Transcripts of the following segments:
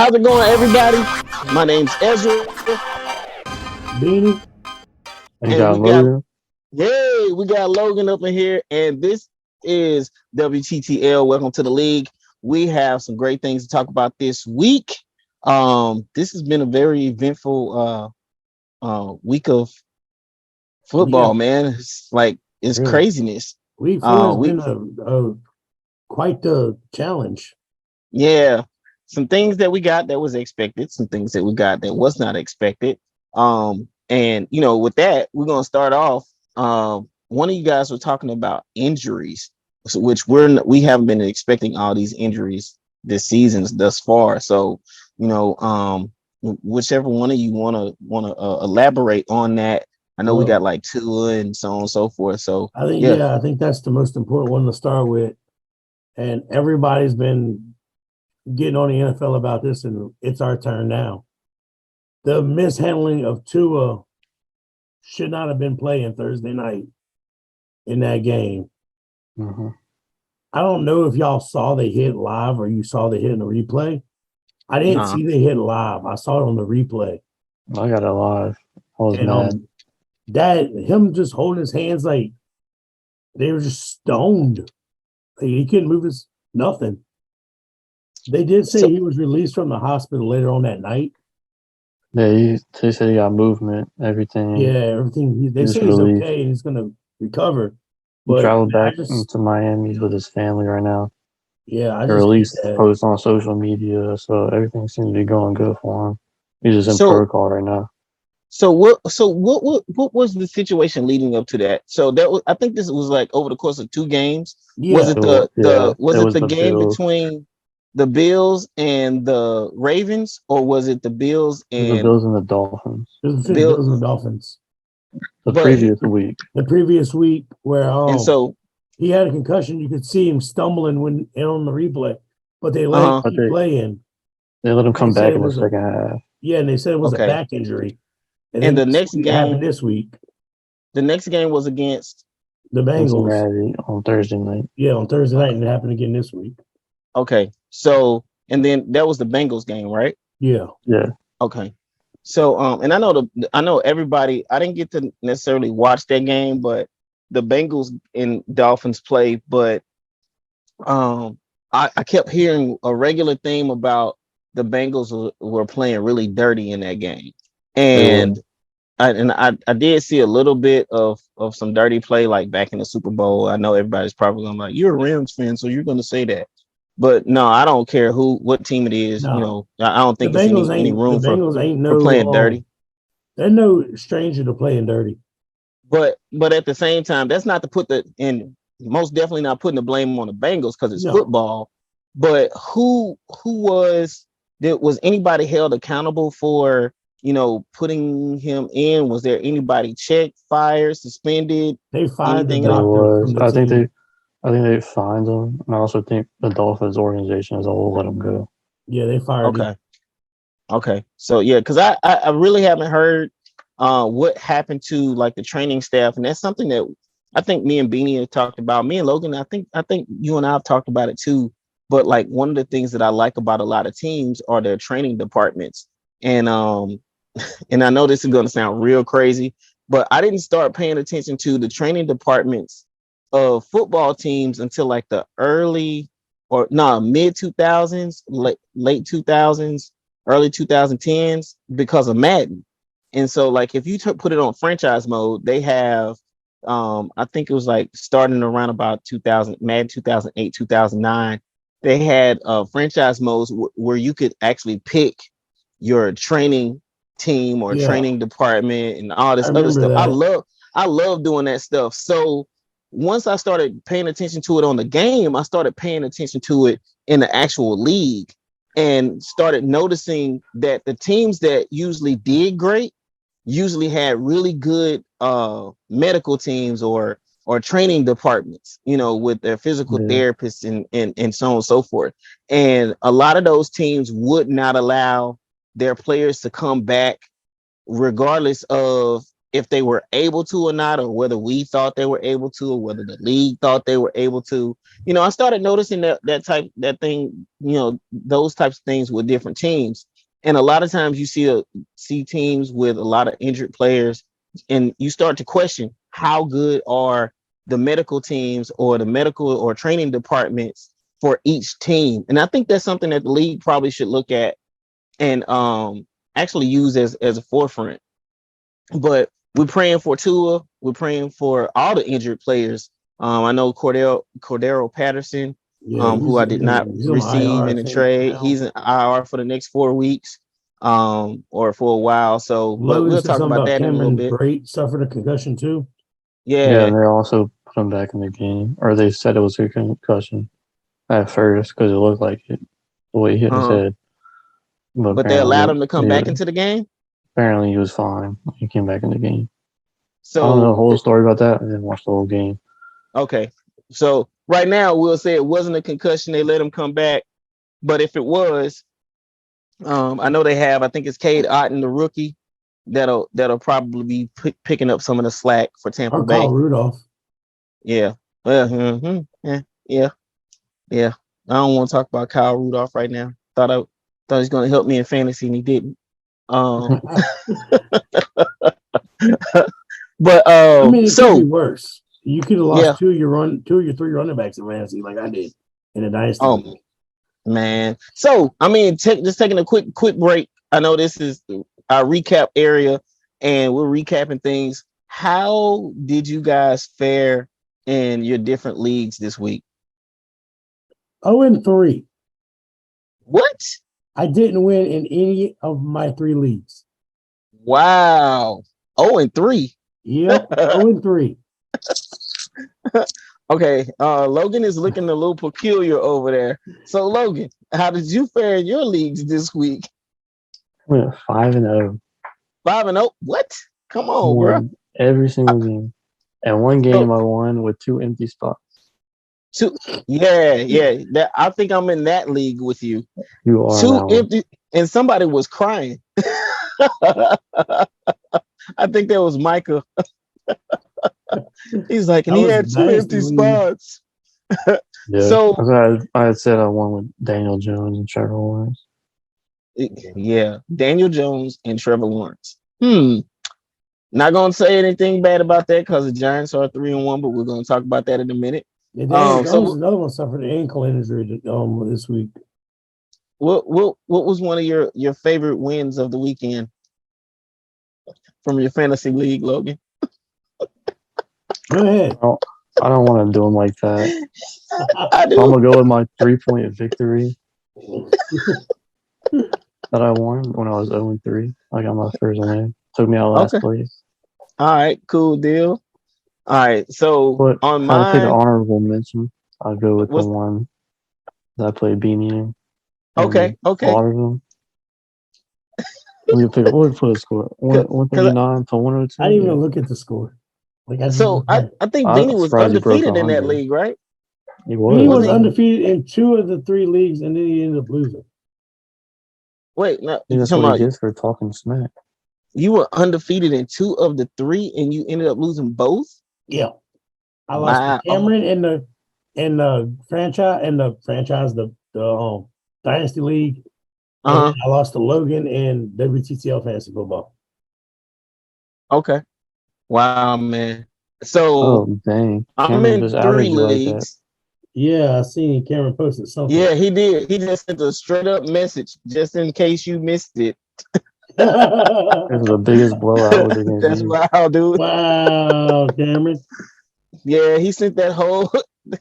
How's it going, everybody? My name's Ezra, Beanie. You and got we got Logan up in here, and this is WTTL. Welcome to the league. We have some great things to talk about this week. This has been a very eventful week of football, Yeah, man. It's really. craziness. Week four has We been a quite the challenge. Yeah, some things that we got that was expected, some things that we got that was not expected. And with that, we're gonna start off. One of you guys were talking about injuries, which we haven't been expecting all these injuries this season thus far. So, whichever one of you wanna elaborate on that. I know we got Well, like two and so on and so forth. So yeah. I think that's the most important one to start with. And everybody's been getting on the NFL about this, and it's our turn now. The mishandling of Tua should not have been playing Thursday night in that game. Mm-hmm. I don't know if y'all saw the hit live or you saw the hit in the replay. I didn't Nah. see the hit live. I saw it on the replay. I got it live. I was And mad. that him just holding his hands like they were just stoned. Like, he couldn't move his nothing. They did say he was released from the hospital later on that night. Yeah, they said he got movement, everything. Yeah, everything. They Just say he's released. okay and he's going to recover. He But traveled back I to Miami with his family right now. I He just hate released that. posts on social media, so everything seems to be going good for him. He's just in So protocol right now. So what was the situation leading up to that? So I think this was like over the course of two games. Was Yeah, it the The game Bills. between the Bills and the Ravens, or was it the Bills The and Bills and the Dolphins. it was between the Bill? Bills and the Dolphins. The But previous week. The previous week where and so he had a concussion, you could see him stumbling when on the replay, but they let him uh-huh. But keep playing. they let him They come said back it in the was a second half. and they said it was a Okay. back injury. And And then it happened this week. the next game was against The Bengals, Cincinnati on Thursday night. yeah, on Thursday night, okay. and it happened again this week. Okay. So and then that was the Bengals game, right? Yeah, Yeah. Okay. So and I know everybody, I didn't get to necessarily watch that game, but the Bengals and Dolphins play, but I kept hearing a regular theme about the Bengals were playing really dirty in that game. They were. And I did see a little bit of some dirty play like back in the Super Bowl. I know everybody's probably gonna be like, you're a Rams fan, so you're gonna say that. But no, I don't care what team it is. no, I don't the think it's any The room Bengals ain't for playing no. dirty. They're no stranger to playing dirty. But at the same time, that's not to put most definitely not putting the blame on the Bengals because it's No, football. But was anybody held accountable for putting him in? Was there anybody checked, fired, suspended, they fired the anything at There all? doctor from was. the team. I think they fined him, and I also think the Dolphins organization as a whole let him go. Yeah, they fired him. Okay. So yeah, because I really haven't heard what happened to like the training staff, and that's something that I think me and Beanie have talked about. Me and Logan, I think you and I have talked about it too. But like one of the things that I like about a lot of teams are their training departments. And and I know this is gonna sound real crazy, but I didn't start paying attention to the training departments of football teams until like the early or no mid 2000s, late 2000s, early 2010s because of Madden. And so like if you put it on franchise mode, they have I think it was like starting around about 2000, Madden 2008, 2009. They had franchise modes where you could actually pick your training team or Yeah, training department and all I this other remember stuff. that. I love doing that stuff. So once I started paying attention to it on the game, I started paying attention to it in the actual league and started noticing that the teams that usually did great usually had really good medical teams or training departments, with their physical Yeah. therapists and so on and so forth. And a lot of those teams would not allow their players to come back regardless of if they were able to or not, or whether we thought they were able to, or whether the league thought they were able to. I started noticing that thing, those types of things with different teams. And a lot of times you see teams with a lot of injured players, and you start to question how good are the medical teams or the medical or training departments for each team. And I think that's something that the league probably should look at and actually use as a forefront. But we're praying for Tua. We're praying for all the injured players. I know Cordero Patterson, Yeah, who I did not he's on receive IR, I in a think, trade. now. He's in IR for the next 4 weeks, or for a while. So, but Logan we'll said talk something about about that in a little Cameron bit. Brate suffered a concussion too. Yeah, and Yeah. they also put him back in the game, or they said it was a concussion at first because it looked like it the way he hit his head. But they allowed him to come back into the game. Apparently, he was fine. He came back in the game. I don't know the So, whole story about that. I didn't watch the whole game. okay. So right now we'll say it wasn't a concussion. They let him come back. But if it was, I know they have. I think it's Cade Otton, the rookie, that'll probably be picking up some of the slack for Tampa Or Bay. Kyle Rudolph. Yeah. Yeah. I don't want to talk about Kyle Rudolph right now. Thought he was going to help me in fantasy, and he didn't. But I mean, it could be so worse. You could have lost two of your 3 running backs in fantasy, like I did in a dynasty league. Man. So I mean, just taking a quick break. I know this is our recap area, and we're recapping things. How did you guys fare in your different leagues this week? 0-3. What? I didn't win in any of my 3 leagues. Wow. 0-3. Yep. 0-3. Okay. Logan is looking a little peculiar over there. So Logan, how did you fare in your leagues this week? I went 5-0. 5-0. What? Come on, bro. Every single game. And one game I won with 2 empty spots. Yeah. I think I'm in that league with you. You are 2 empty, and somebody was crying. I think that was Micah. He's like, and he had 2 empty spots. Yeah. So I had said I won with Daniel Jones and Trevor Lawrence. Yeah, Daniel Jones and Trevor Lawrence. Not gonna say anything bad about that because the Giants are 3-1, but we're gonna talk about that in a minute. Yeah, Daniel Jones, another one suffered an ankle injury this week. What was one of your favorite wins of the weekend from your fantasy league, Logan? Go ahead. I don't want to do them like that. I do. I'm gonna go with my 3-point victory that I won when I was 0-3. I got my first win. Took me out last place. All right, cool deal. All right, so but on if I take an honorable mention, I'll go with the one that I played Beanie in. Okay. Slaughtered them. What did put a score? 139 to 102. I didn't even look at the score. I think Beanie was undefeated in that league, right? He was. Beanie was undefeated in 2 of the 3 leagues, and then he ended up losing. Wait, no, that's what he gets for talking smack. You were undefeated in 2 of the 3, and you ended up losing both. Yeah, I lost to Cameron in the franchise, the Dynasty League. And I lost to Logan in WTTL Fantasy Football. Okay. Wow, man. So, dang. I'm in 3 leagues. Like yeah, I seen Cameron posted something. Yeah, he did. He just sent a straight up message just in case you missed it. This is the biggest blowout against That's wild, dude. Wow, Cameron. Yeah, he sent that whole.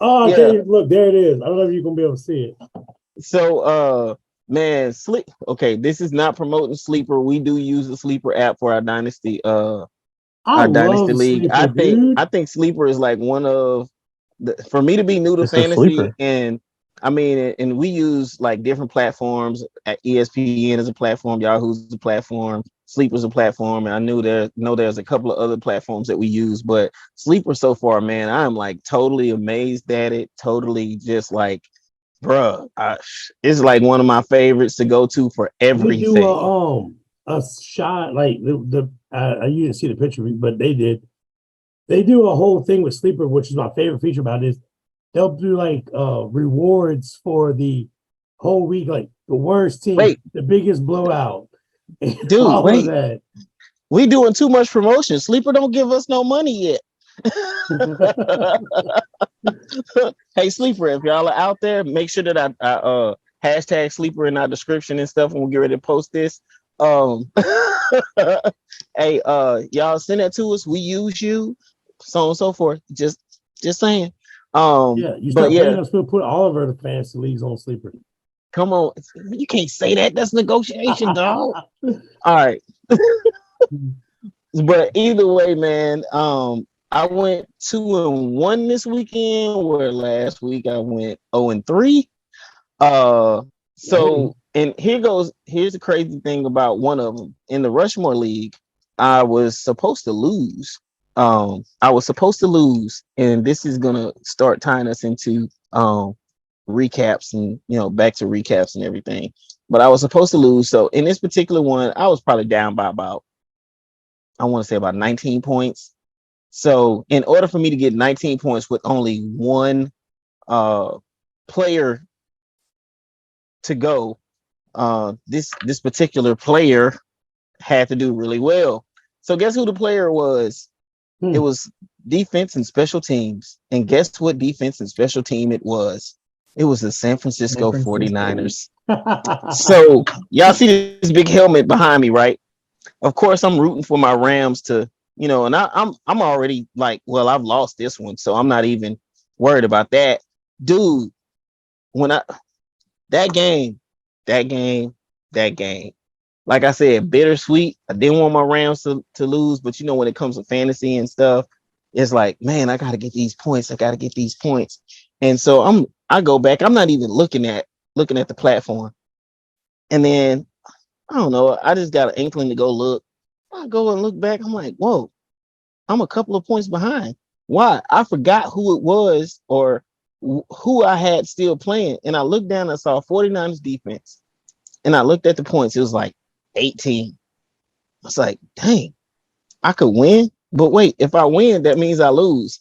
Okay, look, there it is. I don't know if you're gonna be able to see it. So, man, sleep. Okay, this is not promoting Sleeper. We do use the Sleeper app for our dynasty. Our dynasty league. Sleeper, I think Sleeper is like one of for me to be new to fantasy, and I mean, and we use like different platforms. At ESPN is a platform, Yahoo's a platform, Sleeper's a platform, and I know there's a couple of other platforms that we use, but Sleeper so far, man, I'm like totally amazed at it. Totally just like, bruh, it's like one of my favorites to go to for everything. We do a shot like you didn't see the picture, but they did. They do a whole thing with Sleeper, which is my favorite feature about it. Is they'll do like rewards for the whole week, like the worst team, Wait, the biggest blowout, and dude, all of wait. that. We doing too much promotion. Sleeper don't give us no money yet. Hey, Sleeper, if y'all are out there, make sure that I hashtag Sleeper in our description and stuff when we get ready to post this. Hey, y'all send that to us. We use you, so on and so forth. Just saying. Yeah, you But start yeah, paying us, we'll put all of our fantasy leagues on Sleeper. come on. You can't say that. That's negotiation, dog. All right. But either way, man, I went 2-1 this weekend, where last week I went 0-3. So and here's the crazy thing about one of them. In the Rushmore League, I was supposed to lose. And this is gonna start tying us into recaps and back to recaps and everything. But I was supposed to lose. So in this particular one, I was probably down by about, I want to say, about 19 points. So in order for me to get 19 points with only one player to go, this particular player had to do really well. So guess who the player was? It was defense and special teams. And guess what defense and special team it was? It was the San Francisco 49ers. So y'all see this big helmet behind me, right? Of course, I'm rooting for my Rams to, and I'm already like, well, I've lost this one, so I'm not even worried about that, dude. When that game, that game, that game, like I said, bittersweet. I didn't want my Rams to lose, but when it comes to fantasy and stuff, it's like, man, I got to get these points. I got to get these points, and so I go back. I'm not even looking at the platform, and then I don't know. I just got an inkling to go look. I go and look back. I'm like, whoa, I'm a couple of points behind. Why? I forgot who it was or who I had still playing. And I looked down and I saw 49ers defense. And I looked at the points. It was like 18. I was like, dang, I could win. But wait, if I win, that means I lose.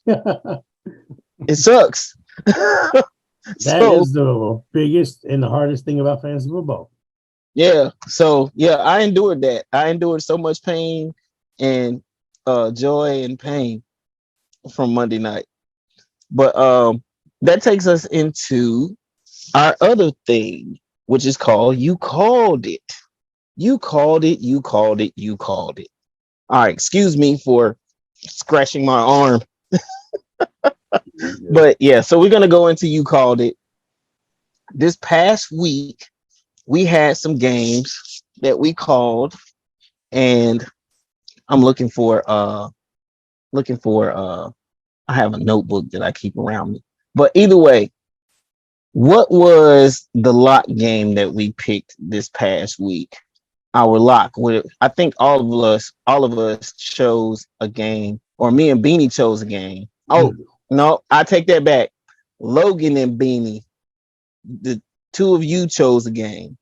It sucks. That is the biggest and the hardest thing about fantasy football. Yeah. So yeah, I endured that. I endured so much pain and joy and pain from Monday night. But that takes us into our other thing, which is called You Called It. You called it, you called it, you called it. All right, excuse me for scratching my arm. But yeah, so we're gonna go into You Called It. This past week, we had some games that we called, and I'm looking for I have a notebook that I keep around me. But either way, what was the lock game that we picked this past week? Our lock. I think all of us chose a game, or me and Beanie chose a game. Oh no, I take that back. Logan and Beanie, the two of you chose a game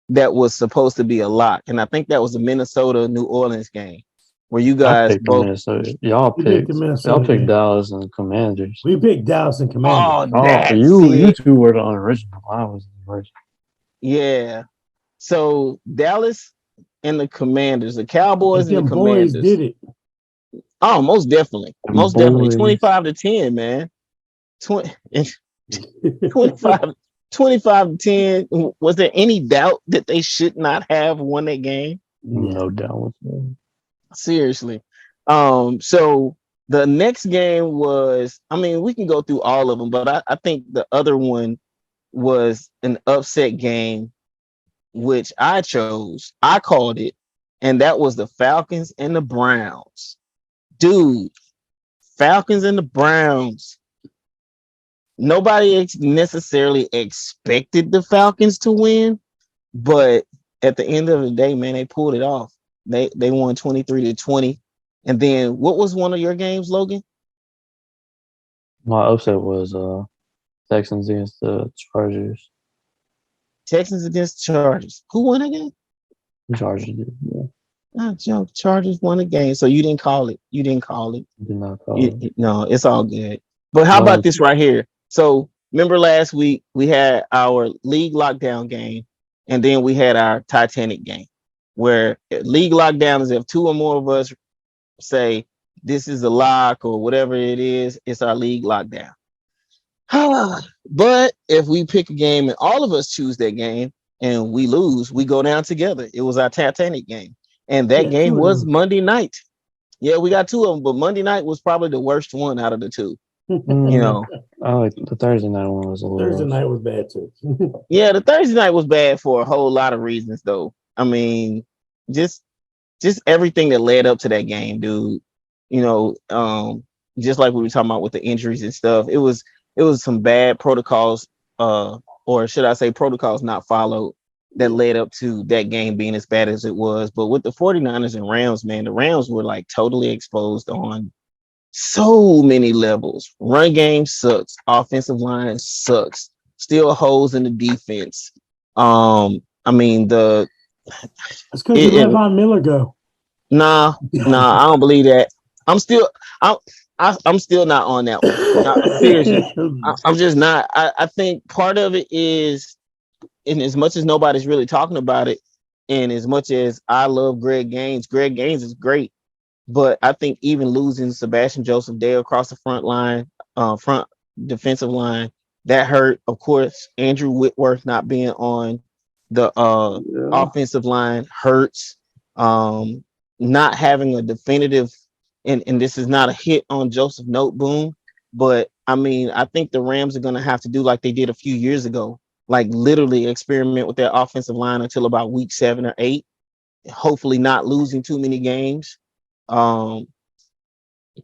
that was supposed to be a lock, and I think that was the Minnesota New Orleans game where you I guys picked both. Minnesota. Y'all picked Dallas and Commanders. We picked Dallas and Commanders. Oh, you two were the original. I was the original. Yeah. So Dallas and the Commanders, the Cowboys and the Commanders. Boys did it. Oh, most definitely. Most definitely. 25-10, man. 25 to 10. Was there any doubt that they should not have won that game? No doubt. Seriously. So the next game was, we can go through all of them, but I think the other one was an upset game, which I chose. I called it, and that was the Falcons and the Browns. Dude, Falcons and the Browns. Nobody necessarily expected the Falcons to win, but at the end of the day, man, they pulled it off. They won 23-20. And then what was one of your games, Logan? My upset was Texans against the Chargers. Texans against Chargers. Who won again? Chargers did. Yeah. Chargers won a game, so you didn't call it. You didn't call it. Did not call it. No, it's all good. But how about But this right here? So remember last week we had our league lockdown game, and then we had our Titanic game, where league lockdown is if two or more of us say this is a lock or whatever it is, it's our league lockdown. But if we pick a game and all of us choose that game and we lose, we go down together. It was our Titanic game, and that Yeah, game two of was them. Monday night. Yeah, we got two of them, but Monday night was probably the worst one out of the two. You know, I like the Thursday night one was a little Thursday rough. night was bad too. yeah, the Thursday night was bad for a whole lot of reasons, though. I mean, just just everything that led up to that game, dude. You know, just like we were talking about with the injuries and stuff, it was some bad protocols, or should I say protocols not followed that led up to that game being as bad as it was. But with the 49ers and Rams, man, the Rams were like totally exposed on so many levels. Run game sucks. Offensive line sucks. Still holes in the defense. I mean That's because you let Von Miller go. nah, I don't believe that. I'm still I'm I'm still not on that one. Seriously, I'm just not. I think part of it is, in as much as nobody's really talking about it, and as much as I love Greg Gaines is great. But I think even losing Sebastian Joseph Day across the front defensive line, that hurt. Of course, Andrew Whitworth not being on the Yeah. offensive line hurts. Not having a definitive, and this is not a hit on Joseph Noteboom, but I mean, I think the Rams are going to have to do like they did a few years ago, like literally experiment with their offensive line until about week 7 or 8, hopefully not losing too many games, um,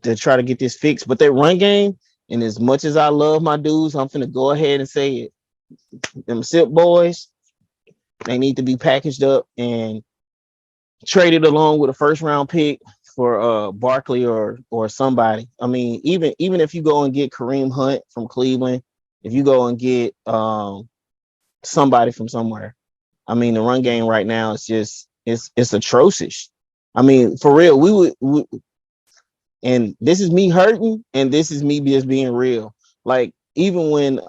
to try to get this fixed. But their run game, and as much as I love my dudes, I'm finna go ahead and say it. Them SIP boys, they need to be packaged up and traded along with a first round pick for Barkley or somebody. I mean, even if you go and get Kareem Hunt from Cleveland, if you go and get somebody from somewhere, I mean, the run game right now is just it's atrocious. I mean, for real, and this is me hurting, and this is me just being real. Like even when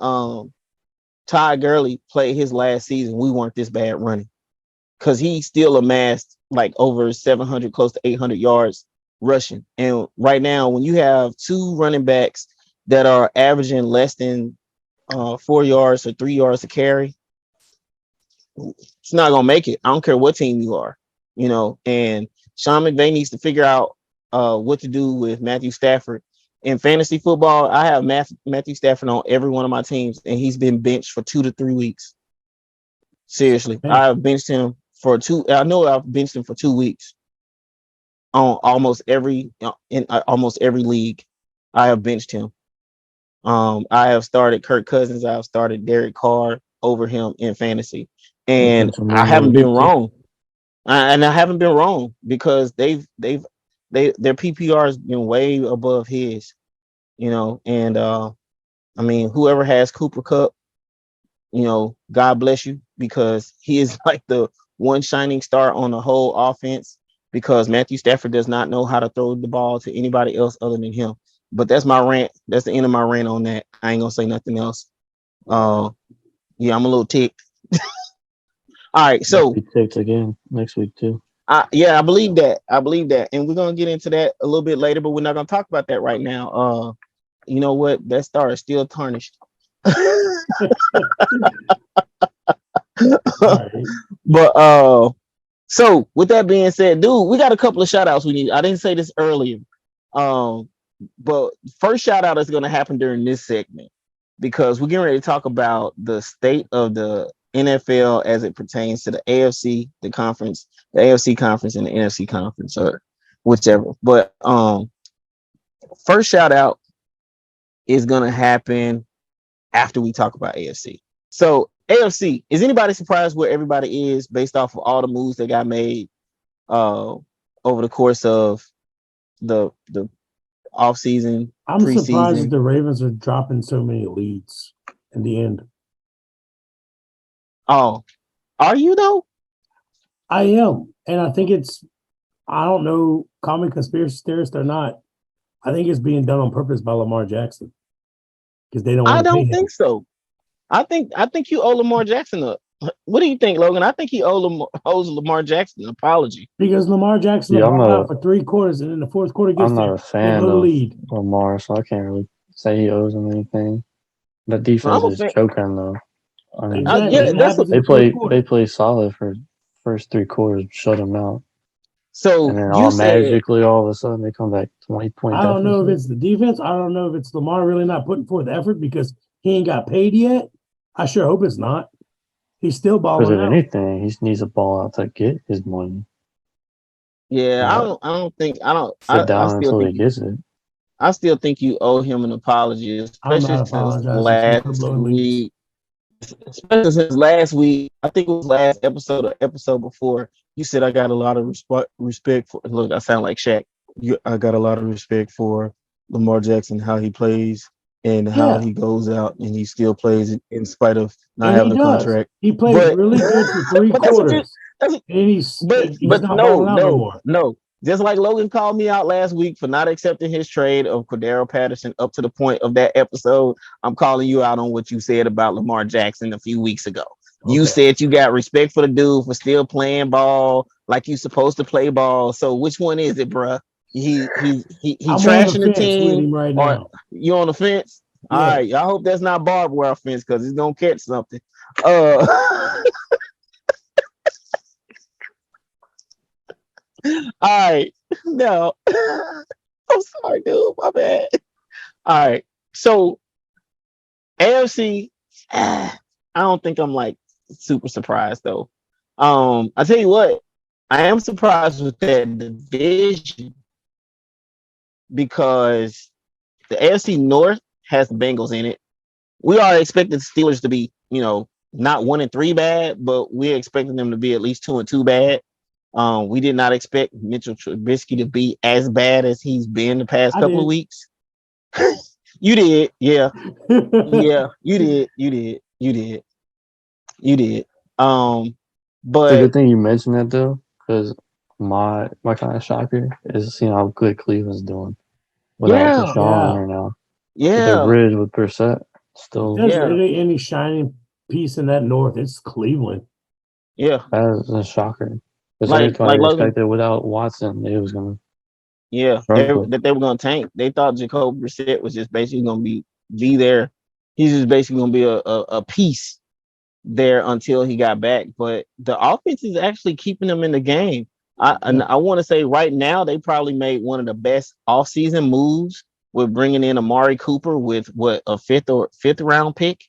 Ty Gurley played his last season, we weren't this bad running, because he still amassed like over 700, close to 800 yards rushing. And right now, when you have two running backs that are averaging less than 4 yards or 3 yards a carry, it's not gonna make it. I don't care what team you are, And Sean McVay needs to figure out what to do with Matthew Stafford. In fantasy football, I have Matthew Stafford on every one of my teams, and he's been benched for 2 to 3 weeks. Seriously, I've benched him for two. I know I've benched him for 2 weeks on almost every in almost every league. I have benched him. I have started Kirk Cousins. I have started Derek Carr over him in fantasy, and I haven't been wrong. And I haven't been wrong, because their PPR has been way above his, and I mean, whoever has Cooper Cup, God bless you, because he is like the one shining star on the whole offense, because Matthew Stafford does not know how to throw the ball to anybody else other than him. But that's my rant. That's the end of my rant on that. I ain't gonna say nothing else. Yeah, I'm a little ticked. All right, so be ticked again next week too. I believe that. And we're gonna get into that a little bit later, but we're not gonna talk about that right now. You know what? That star is still tarnished. Right. But so with that being said, dude, we got a couple of shout outs we need. I didn't say this earlier. But first shout out is gonna happen during this segment, because we're getting ready to talk about the state of the NFL as it pertains to the AFC, the AFC conference and the NFC conference, or whichever. But first shout out is gonna happen after we talk about AFC. So AFC, is anybody surprised where everybody is based off of all the moves that got made over the course of the off season? I'm surprised that the Ravens are dropping so many leads in the end. Oh, are you though? I am, and I think it's. I don't know, common conspiracy theorist or not. I think it's being done on purpose by Lamar Jackson because they don't I want to pay don't him. think so. I think you owe Lamar Jackson a. What do you think, Logan? I think he owes Lamar Jackson an apology. Because Lamar Jackson will Yeah, ball out for 3 quarters, and then the fourth quarter gets I'm not there, a they fan blow the of lead. Lamar, so I can't really say he owes him anything. The No, defense I'm a is fan. choking though. I mean, Exactly, Yeah, and it that's a, happens in the fourth they quarter. play solid for first 3 quarters, shut them out, and so then you all said magically all of a sudden they come back 20-point I don't know if deficit. it's the defense. I don't know if it's Lamar really not putting forth effort because he ain't got paid yet. I sure hope it's not. He's still Because balling if out. anything, he needs a ball out to get his money, yeah. I not don't. I don't think. I don't. sit I down still until think he you. gets it. I still think you owe him an apology, I'm especially not since apologizing to the last blowing leads. week. Especially since last week, I think it was last episode or episode before. You said I got a lot of respect for. Look, I sound like Shaq. I got a lot of respect for Lamar Jackson, how he plays and how Yeah, he goes out and he still plays in spite of not and he having a does. contract. He plays But really good for three but that's what you. quarters, That's and he's but not balling out no no, more. no. Just like Logan called me out last week for not accepting his trade of Cordero Patterson up to the point of that episode, I'm calling you out on what you said about Lamar Jackson a few weeks ago. You Okay. said you got respect for the dude for still playing ball like you supposed to play ball. So which one is it, bruh? He I'm on the trashing the fence with team, him right or now. you on the fence? All Yeah. right, I hope that's not barbed wire fence because he's gonna catch something. Uh All right. No. I'm sorry, dude. My bad. All right. So AFC, I don't think I'm like super surprised though. I tell you what, I am surprised with that division because the AFC North has the Bengals in it. We are expecting the Steelers to be, not 1-3 bad, but we're expecting them to be at least 2-2 bad. We did not expect Mitchell Trubisky to be as bad as he's been the past I couple of did. weeks. You did, yeah, yeah, you did, you did, you did, you did. Um, It's a but good thing you mentioned that though, because my kind of shocker is seeing how good Cleveland's doing without yeah, Deshaun Yeah. right now. But their yeah, bridge with Brissett If still there's yeah, any shining piece in that North, it's Cleveland. yeah. as a shocker. Because Like everybody Logan, expected without Watson, they was gonna yeah, struggle. that they were gonna tank. They thought Jacob Brissett was just basically gonna be there. He's just basically gonna be a piece there until he got back. But the offense is actually keeping them in the game. Yeah. I want to say right now they probably made one of the best offseason moves with bringing in Amari Cooper with what a fifth round pick.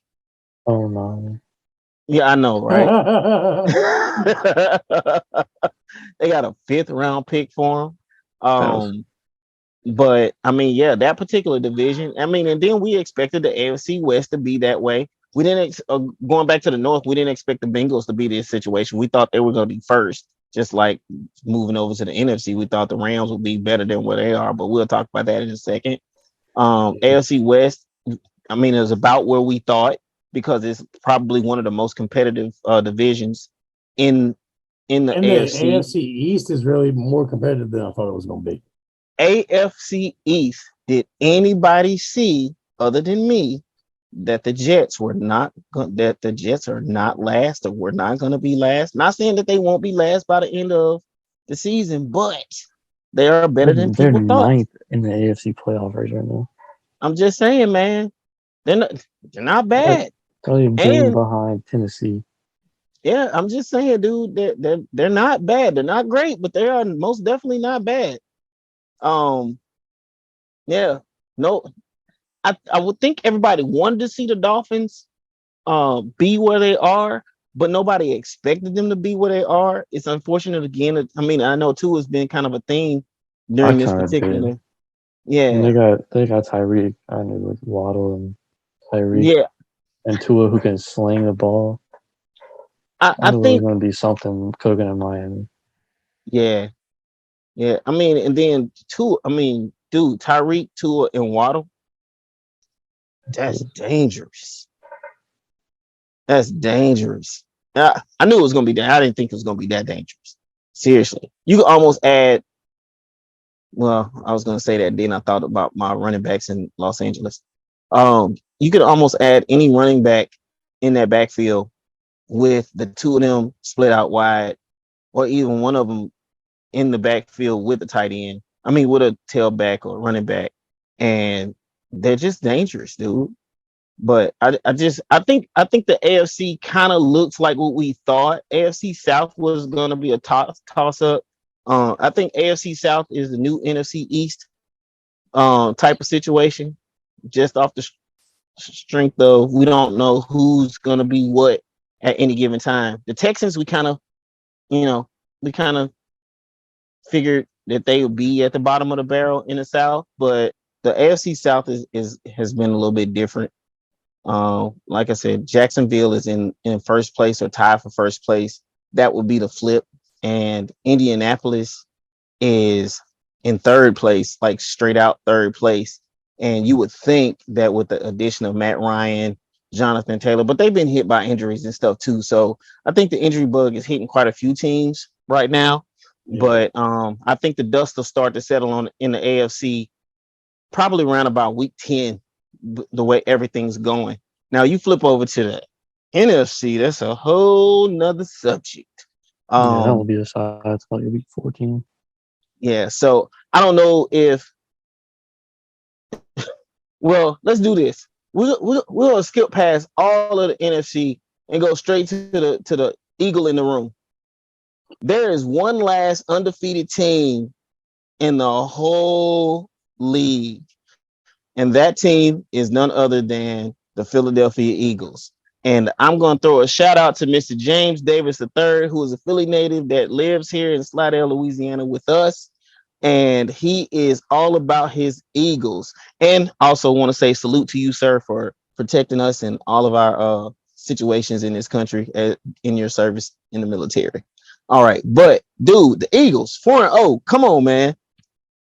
Oh no. Yeah, I know, right? They got a fifth round pick for him. That's But I mean, yeah, that particular division. I mean, and then we expected the AFC West to be that way. We didn't going back to the North. We didn't expect the Bengals to be this situation. We thought they were going to be first, just like moving over to the NFC. We thought the Rams would be better than what they are, but we'll talk about that in a second. AFC West. I mean, it was about where we thought because it's probably one of the most competitive divisions in the And the AFC. AFC East is really more competitive than I thought it was going to be. AFC East, did anybody see other than me that the Jets are not last or we're not going to be last? Not saying that they won't be last by the end of the season, but they are better than they're people thought. ninth in the AFC playoff race right now. I'm just saying, man, they're not Like bad. it's only a game And behind Tennessee. yeah, I'm just saying, dude, they're not bad. They're not great, but they are most definitely not bad. Um, yeah, no, I would think everybody wanted to see the Dolphins be where they are, but nobody expected them to be where they are. It's unfortunate again. I mean, I know too has been kind of a thing I during this kind of did. particular. And Yeah, they got Tyreek. I knew with Waddle and Tyreek yeah. and Tua who can sling the ball. I I knew it was think going to be something cooking in Miami. yeah, yeah. I mean, and then Tua. I mean, dude, Tyreek, Tua, and Waddle. That's dangerous. That's dangerous. I knew it was gonna be that. I didn't think it was gonna be that dangerous. Seriously, you could almost add. Well, I was gonna say that. Then I thought about my running backs in Los Angeles. You could almost add any running back in that backfield with the two of them split out wide, or even one of them in the backfield with the tight end. I mean, with a tailback or running back, and they're just dangerous, dude. But I think the AFC kind of looks like what we thought. AFC South was gonna be a toss up. I think AFC South is the new NFC East type of situation, just off the strength of we don't know who's gonna be what at any given time. The Texans, we kind of, you know, we kind of figured that they would be at the bottom of the barrel in the South, but the AFC South is has been a little bit different. Like I said, Jacksonville is in first place or tied for first place. That would be the flip, and Indianapolis is in third place, like straight out third place. And you would think that with the addition of Matt Ryan, Jonathan Taylor, but they've been hit by injuries and stuff too. So I think the injury bug is hitting quite a few teams right now. Yeah. But I think the dust will start to settle on in the AFC probably around about week 10, the way everything's going. Now you flip over to the NFC, that's a whole nother subject. Yeah, that will be decided like week 14. Yeah, so I don't know if. Well, let's do this. We'll skip past all of the NFC and go straight to the Eagle in the room. There is one last undefeated team in the whole league, and that team is none other than the Philadelphia Eagles. And I'm going to throw a shout out to Mr. James Davis III, who is a Philly native that lives here in Slidell, Louisiana with us. And he is all about his Eagles. And also want to say salute to you, sir, for protecting us in all of our situations in this country in your service in the military. All right. But, dude, the Eagles, 4-0. Come on, man.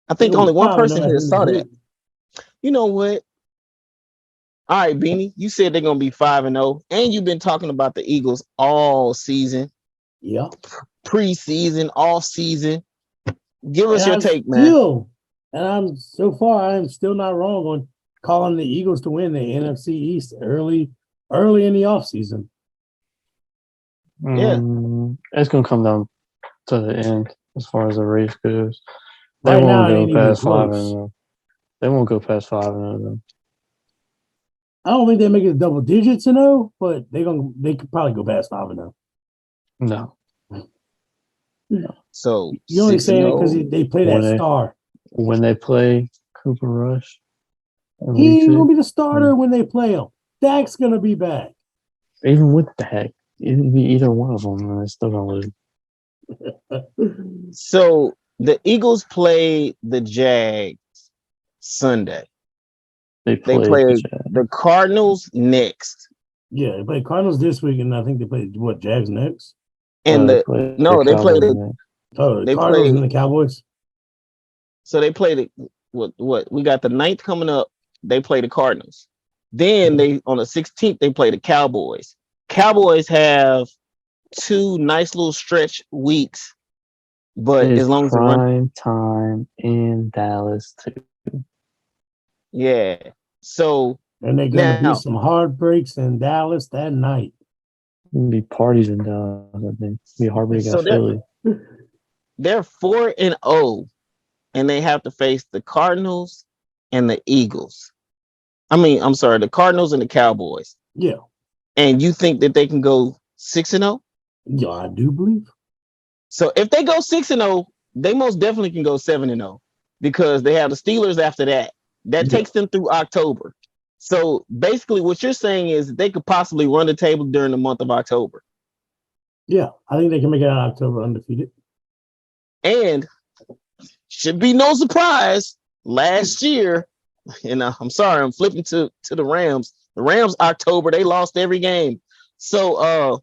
I think only one person here saw that. You know what? All right, Beanie, you said they're going to be 5-0, and you've been talking about the Eagles all season. Yeah. Preseason, off season. Give us your take, man. And I'm still not wrong on calling the Eagles to win the NFC East early in the offseason. Yeah. It's going to come down to the end as far as the race goes. They won't go past 5-0. They won't go past 5-0. I don't think they make it double digits, but they could probably go past 5-0. No. So you only saying it because they play that star. When they play Cooper Rush, he ain't gonna be the starter when they play him. Dak's gonna be back. Even with Dak, it'd be either one of them, and they're still gonna lose. So the Eagles play the Jags Sunday. They play the Cardinals next. Yeah, they play Cardinals this week, and I think they play Jags next. And they play the Cardinals and the Cowboys. So they play the what we got the 9th coming up. They play the Cardinals. Then they on the 16th they play the Cowboys. Cowboys have 2 nice little stretch weeks, but as long as prime time in Dallas too. Yeah. So and they're gonna be some heartbreaks in Dallas that night. It'll be parties in Dallas, I think. It'll be heartbreak at Philly. They're 4-0, and they have to face the Cardinals and the Eagles. I'm sorry, the Cardinals and the Cowboys. Yeah. And you think that they can go 6-0? Yeah, I do believe. So if they go 6-0, they most definitely can go 7-0 because they have the Steelers after that. That takes them through October. So basically what you're saying is they could possibly run the table during the month of October. Yeah, I think they can make it out of October undefeated. And should be no surprise, last year, and I'm sorry, I'm flipping to the Rams. The Rams, October, they lost every game. So, I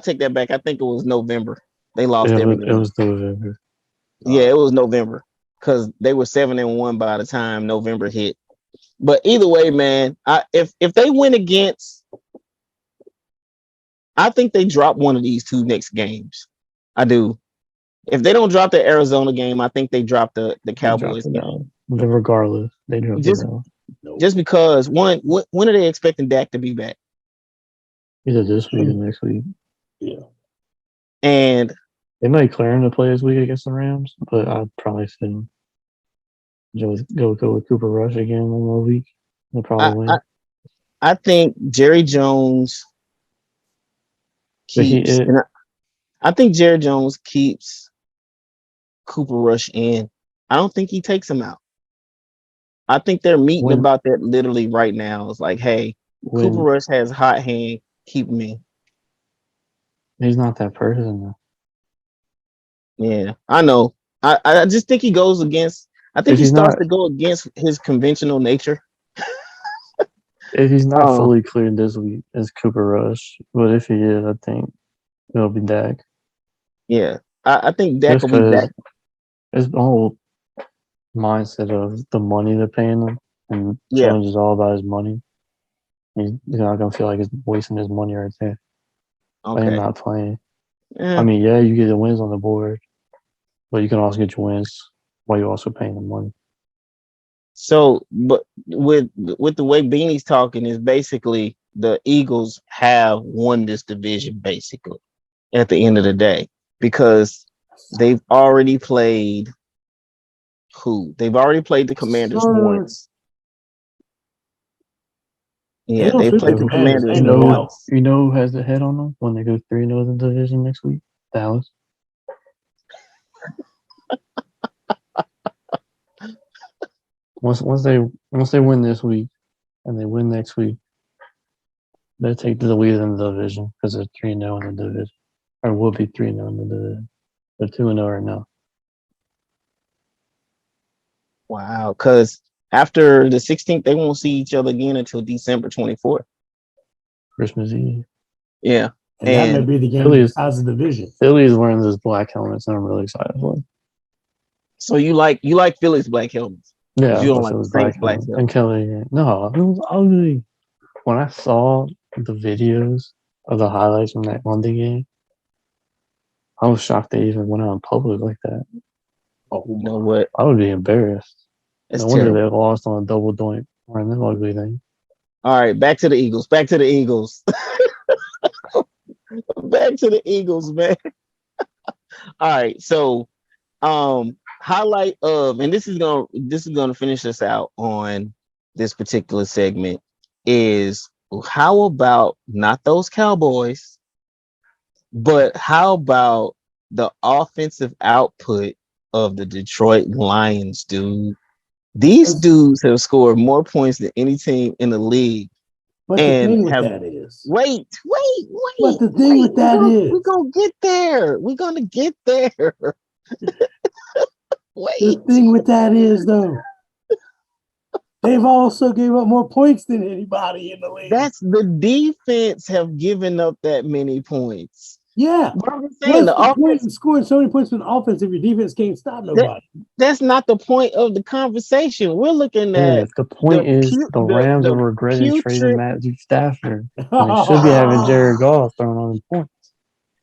take that back. I think it was November. They lost every game. It was November. Yeah, it was November because they were 7-1 by the time November hit. But either way, man, if they win against I think they drop one of these two next games. I do. If they don't drop the Arizona game, I think they drop the They dropped Cowboys it game. down. But regardless, they dropped it Just down. just because when are they expecting Dak to be back? Either this week or next week. Yeah. And They might clear him to play this week against the Rams, but I'd probably say just go with Cooper Rush again one more week. They'll probably I, win. I think Jerry Jones But keeps, and I think Jerry Jones keeps Cooper Rush in. I don't think he takes him out. I think they're meeting when about that literally right now. It's like, hey, Cooper when Rush has hot hand, keep him in. he's not that person though. Yeah, I know. I just think he goes against. I think If he he's starts not to go against his conventional nature. if he's not Um, fully cleared this week, it's Cooper Rush. But if he is, I think it'll be Dak. yeah, I think Dak Just will be because back. it's the whole mindset of the money they're paying him, and Yeah, Jones is all about his money. He's not gonna feel like he's wasting his money right there by him okay. not playing. I Yeah. mean, yeah, you get the wins on the board, but you can also get your wins while you're also paying the money. So, but with the way Beanie's talking, is basically the Eagles have won this division basically at the end of the day because they've already played who? They've already played the Commanders Sir, once. they Yeah, don't they sweep the played the Commanders. Commanders Ain't no how. once. You know who has the head on them when they go 3-0 in the division next week? Dallas. Once they win this week and they win next week, they take the lead in the division because they're 3-0 in the division, or will be 3-0 in the division. They're 2-0 right now. Wow, because after the 16th, they won't see each other again until December 24th. Christmas Eve. Yeah, And that may and be the game Philly that is decides the division. Philly is wearing those black helmets, and I'm really excited for them. so you like Philly's black helmets, but Yeah, you I don't thought it like the was black Saints black helmet. And helmets. Kelly, no, it was ugly. When I saw the videos of the highlights from that Monday game, I was shocked they even went out in public like that. Oh, You know what? I would be embarrassed. That's No wonder they terrible. lost on a double doink wearing them ugly thing. All right, back to the Eagles. Back to the Eagles. Back to the Eagles, man. All right, so highlight of, and this is gonna finish us out on this particular segment, is how about not those Cowboys, but how about the offensive output of the Detroit Lions, dude? These dudes have scored more points than any team in the league but the and thing with have that is, wait. but the thing with that We're is, gonna get there. We're gonna get there. the Wait. thing with that is though, they've also gave up more points than anybody in the league. That's the defense have given up that many points. Yeah. But I'm just saying What's the the point offense, in scoring so many points with offense if your defense can't stop nobody? that's not the point of the conversation. We're looking at If the point is the Rams are the regretting trading putrid. Matthew Stafford, and they should be having Jared Goff throwing on the points.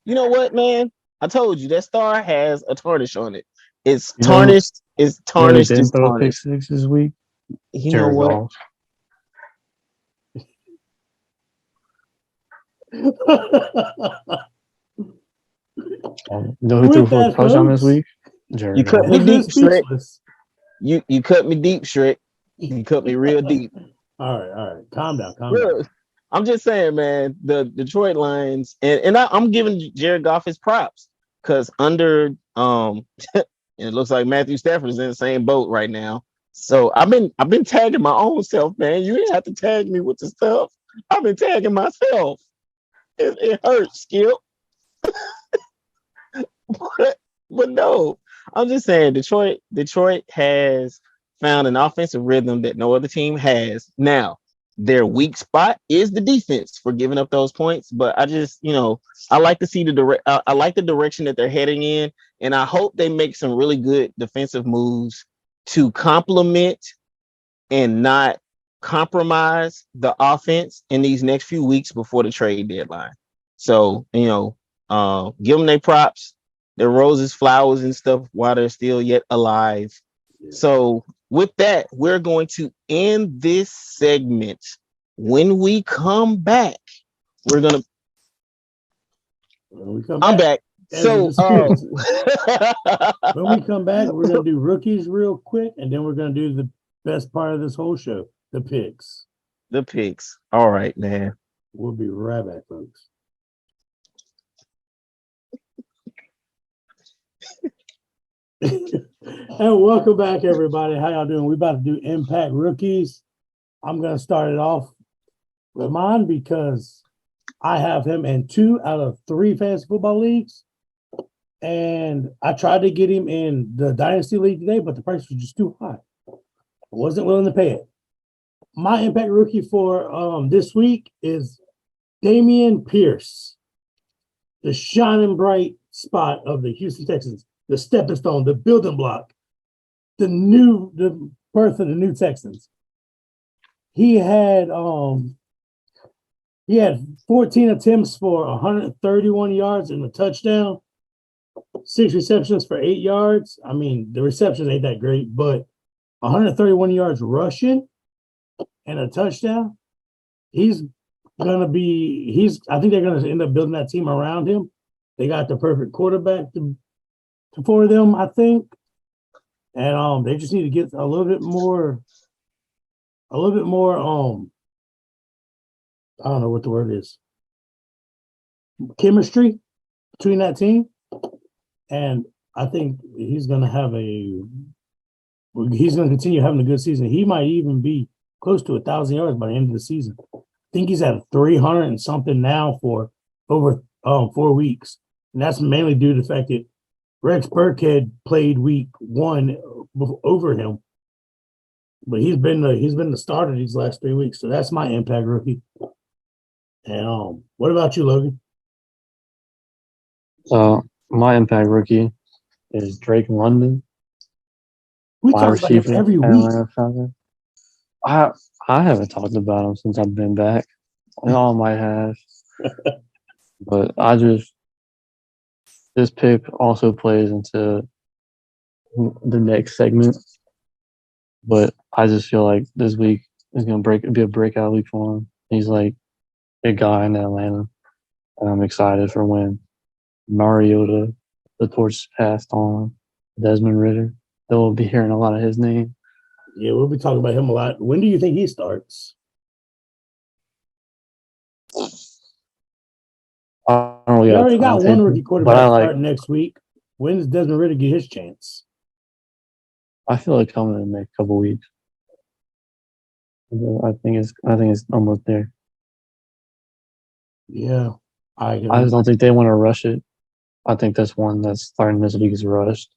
You know what, man? I told you that star has a tarnish on it. It's You know, tarnished. It's you know, he tarnished. didn't It's throw a pick tarnished. six this week. You know Jared what? Goff. You know who threw With for a that, touchdown this folks, week? You Jared cut Goff. me they're deep, Shrek. speechless. You cut me deep, Shrek. You cut me real deep. All right. Calm down. Look, I'm just saying, man, the Detroit Lions, and I'm giving Jared Goff his props because under and it looks like Matthew Stafford is in the same boat right now. So I've been tagging my own self, man. You didn't have to tag me with the stuff. I've been tagging myself. It hurts, Skip. but no, I'm just saying Detroit has found an offensive rhythm that no other team has. Now, their weak spot is the defense for giving up those points, but I just, I like to see I like the direction that they're heading in, and I hope they make some really good defensive moves to complement and not compromise the offense in these next few weeks before the trade deadline. So, give them their props, their roses, flowers, and stuff while they're still yet alive. So, with that, we're going to end this segment. When we come back, we're gonna. When we come I'm back, back. So, when we come back, we're gonna do rookies real quick, and then we're gonna do the best part of this whole show, the picks. the picks. All right, man. We'll be right back, folks. And welcome back, everybody. How y'all doing? We about to do Impact Rookies. I'm gonna start it off with mine because I have him in 2 out of 3 fantasy football leagues. And I tried to get him in the Dynasty League today, but the price was just too high. I wasn't willing to pay it. My Impact Rookie for this week is Damian Pierce, the shining bright spot of the Houston Texans, the stepping stone, the building block, the birth of the new Texans. He had 14 attempts for 131 yards and a touchdown, 6 receptions for 8 yards. I mean, the receptions ain't that great, but 131 yards rushing and a touchdown. I think they're gonna end up building that team around him. They got the perfect quarterback for them, I think. And they just need to get a little bit more I don't know what the word is. Chemistry between that team. And I think he's gonna continue having a good season. He might even be close to 1,000 yards by the end of the season. I think he's at 300 and something now for over 4 weeks. And that's mainly due to the fact that Rex Burkhead played week 1 over him. But he's been the starter these last 3 weeks. So that's my Impact Rookie. And what about you, Logan? My Impact Rookie is Drake London. We talk about him every week. I haven't talked about him since I've been back. Y'all might have. But this pick also plays into the next segment. But I just feel like this week is going to be a breakout week for him. He's like a guy in Atlanta. And I'm excited for when Mariota, the torch passed on Desmond Ritter. They'll be hearing a lot of his name. Yeah, we'll be talking about him a lot. When do you think he starts? I don't really we already got one rookie quarterback starting next week. When does Desmond Ritter get his chance? I feel like coming in the next couple weeks. I think it's almost there. Yeah, I just don't think they want to rush it. I think that's one that's starting this league is rushed.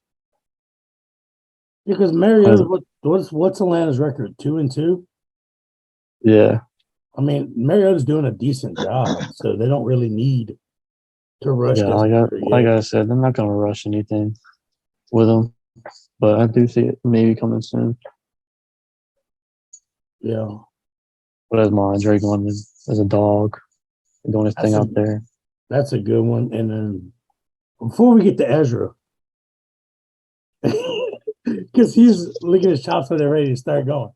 Because Mariota, what's Atlanta's record? 2-2. Yeah. I mean, Mariota's doing a decent job, so they don't really need to rush. Yeah, like I said, they're not going to rush anything with him, but I do see it maybe coming soon. Yeah. But as mine, Drake London as a dog, doing his thing out there. That's a good one. And then before we get to Ezra, because he's licking his chops when they're ready to start going.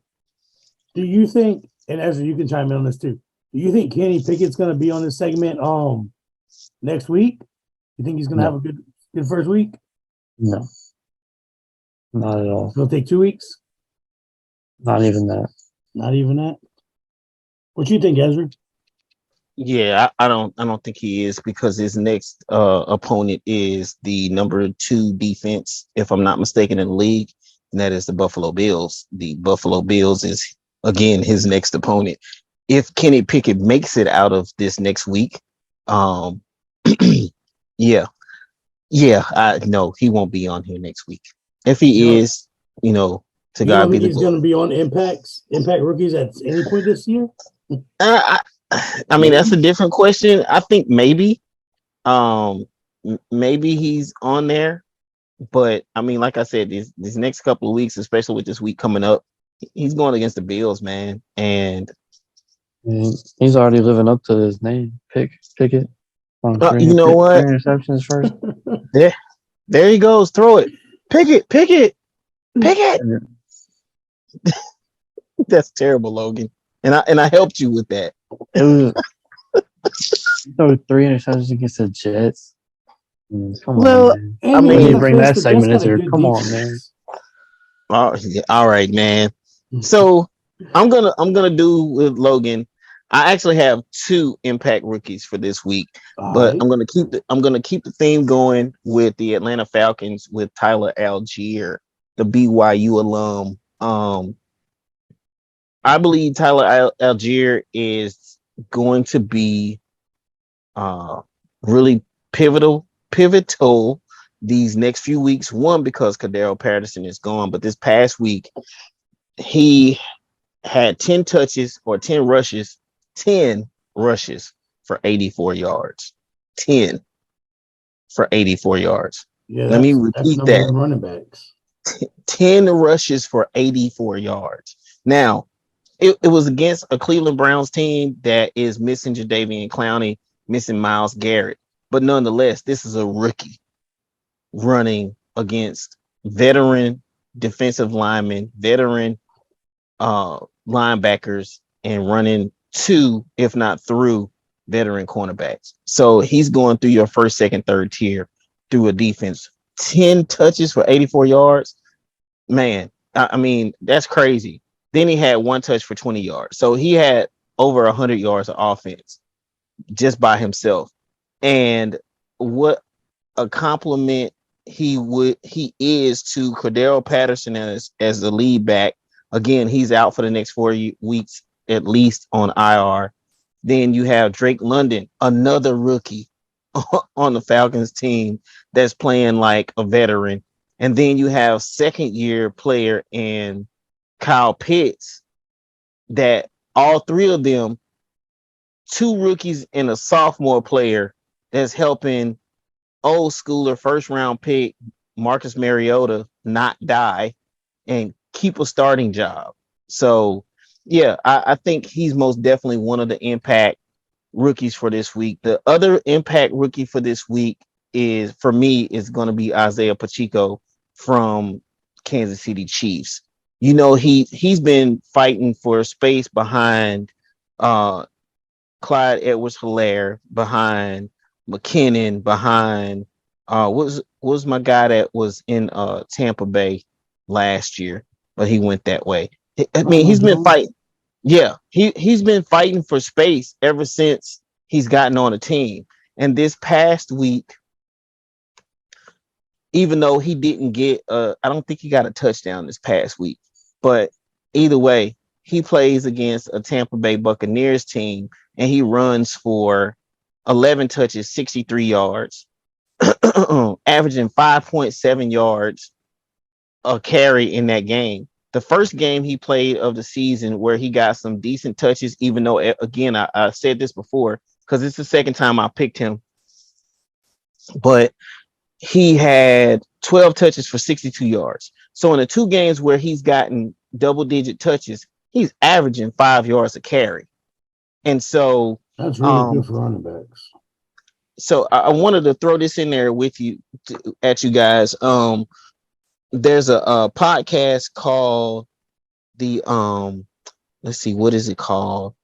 Do you think, and Ezra, you can chime in on this too. Do you think Kenny Pickett's going to be on this segment next week? You think he's going to have a good first week? No, not at all. It'll take 2 weeks. Not even that. Not even that. What you think, Ezra? Yeah, I don't think he is, because his next opponent is the number 2 defense, if I'm not mistaken, in the league, and that is the Buffalo Bills. The Buffalo Bills is again his next opponent. If Kenny Pickett makes it out of this next week, no, he won't be on here next week. If he is, to God be the glory. He's going to be on Impact Rookies at any point this year? I mean, that's a different question. I think maybe he's on there, but I mean, like I said, these next couple of weeks, especially with this week coming up, he's going against the Bills, man, and he's already living up to his name, Pickett. You know three what? interceptions first. There, there he goes. Throw it. Pick it. Pick it. Pick it. And That's terrible, Logan. And I helped you with that. it was so three interceptions against the Jets. Come on, Well, man. I And he We need ain't to gonna mean, bring face that the Jets segment got a into it. good Come on, man. defense. all right, man. So I'm gonna do with Logan. I actually have two impact rookies for this week, All but right. I'm gonna keep the theme going with the Atlanta Falcons with Tyler Algier, the BYU alum. I believe Tyler Algier is going to be uh really pivotal these next few weeks. One, because Kadero Patterson is gone, but this past week he had 10 touches or 10 rushes for 84 yards. 10 for 84 yards. Yeah, Let me that's repeat some of that. them running backs. 10 rushes for 84 yards. Now, it was against a Cleveland Browns team that is missing Jadeveon Clowney, missing Myles Garrett. But nonetheless, this is a rookie running against veteran defensive linemen, veteran linebackers, and running two, if not through, veteran cornerbacks. So he's going through your first, second, third tier through a defense. 10 touches for 84 yards. Man, I mean, that's crazy. Then he had one touch for 20 yards. So he had over 100 yards of offense just by himself. And what a compliment he is to Cordero Patterson as the lead back. Again, he's out for the next 4 weeks at least on IR. Then you have Drake London, another rookie on the Falcons team that's playing like a veteran. And then you have second year player in Kyle Pitts, that all three of them, two rookies and a sophomore player that's helping old schooler first round pick Marcus Mariota not die and keep a starting job. So yeah, I think he's most definitely one of the impact rookies for this week. The other impact rookie for this week is, for me, is going to be Isaiah Pacheco from Kansas City Chiefs. You know, he's been fighting for space behind uh Clyde Edwards-Helaire, behind McKinnon, behind was my guy that was in Tampa Bay last year, but he went that way. I mean, he's Ronald been Jones. fighting. Yeah, he's been fighting for space ever since he's gotten on a team. And this past week, even though he didn't get I don't think he got a touchdown this past week, but either way, he plays against a Tampa Bay Buccaneers team and he runs for 11 touches, 63 yards, averaging 5.7 yards a carry in that game. The first game he played of the season where he got some decent touches, even though, again, I said this before because it's the second time I picked him, but he had 12 touches for 62 yards. So in the two games where he's gotten double digit touches, he's averaging 5 yards a carry. And so, That's really good um, for running backs. so I wanted to throw this in there with you at you guys. There's a podcast called the let's see, what is it called?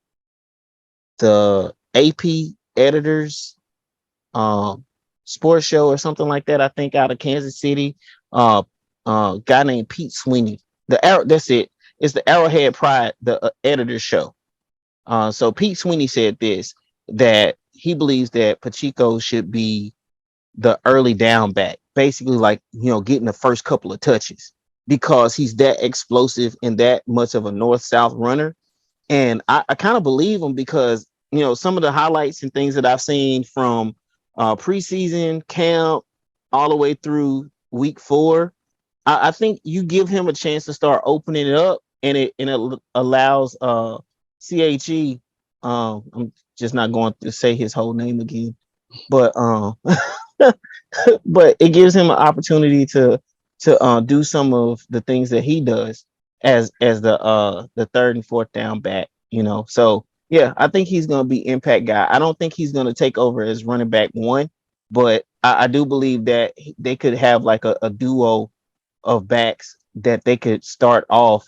The AP Editors sports show or something like that. I think out of Kansas City. Uh, guy named Pete Sweeney. That's it. It's the Arrowhead Pride, the editor show. So Pete Sweeney said this, that he believes that Pacheco should be the early down back, basically like, getting the first couple of touches because he's that explosive and that much of a north-south runner. And I kind of believe him because, some of the highlights and things that I've seen from preseason camp all the way through week 4, I think you give him a chance to start opening it up, and it allows CHE. I'm just not going to say his whole name again, but but it gives him an opportunity to do some of the things that he does as the third and fourth down back. So Yeah, I think he's going to be impact guy. I don't think he's going to take over as running back one, but I do believe that they could have like a duo of backs that they could start off,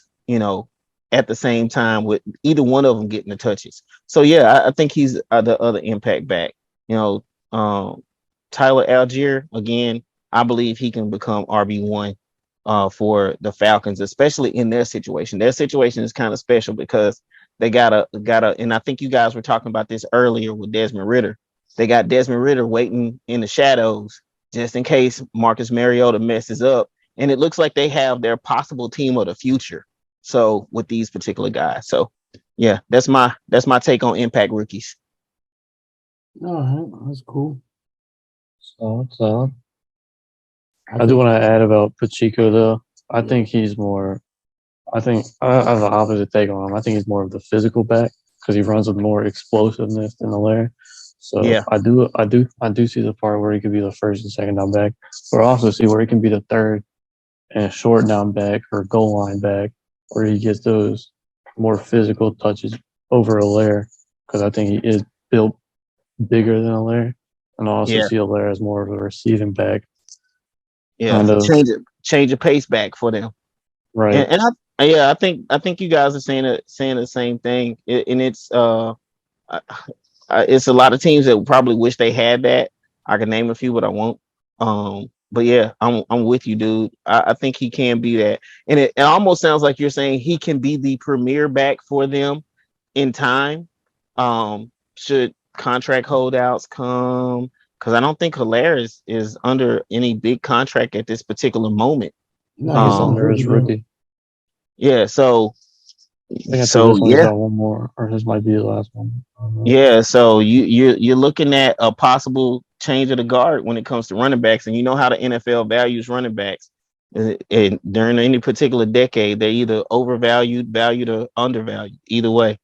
at the same time with either one of them getting the touches. So yeah, I think he's the other impact back. You know, Tyler Algier again. I believe he can become RB1 for the Falcons, especially in their situation. Their situation is kind of special because they got a, and I think you guys were talking about this earlier with Desmond Ritter. They got Desmond Ritter waiting in the shadows just in case Marcus Mariota messes up. And it looks like they have their possible team of the future. So with these particular guys. So yeah, that's my take on impact rookies. All right, that's cool. So I do want to add about Pacheco though. I think he's more. I think I have the opposite take on him. I think he's more of the physical back because he runs with more explosiveness than Allaire. So Yeah. I do see the part where he could be the first and second down back, but I also see where he can be the third and short down back or goal line back, where he gets those more physical touches over Allaire because I think he is built bigger than Allaire, and I also Yeah. see Allaire as more of a receiving back, Yeah. kind of Change the pace back for them. right. And I think you guys are saying the same thing. And uh, it's a lot of teams that probably wish they had that. I can name a few, but I won't. But yeah, I'm with you, dude. I think he can be that, and it almost sounds like you're saying he can be the premier back for them in time. Should contract holdouts come? Because I don't think Hilaire is under any big contract at this particular moment. No, He's he's on under his rookie. rookie. Yeah, so I think after so this one, he's yeah, got one more, or this might be the last one. yeah. So you're looking at a possible change of the guard when it comes to running backs, and you know how the NFL values running backs. And during any particular decade, they're either overvalued, valued, or undervalued. Either way.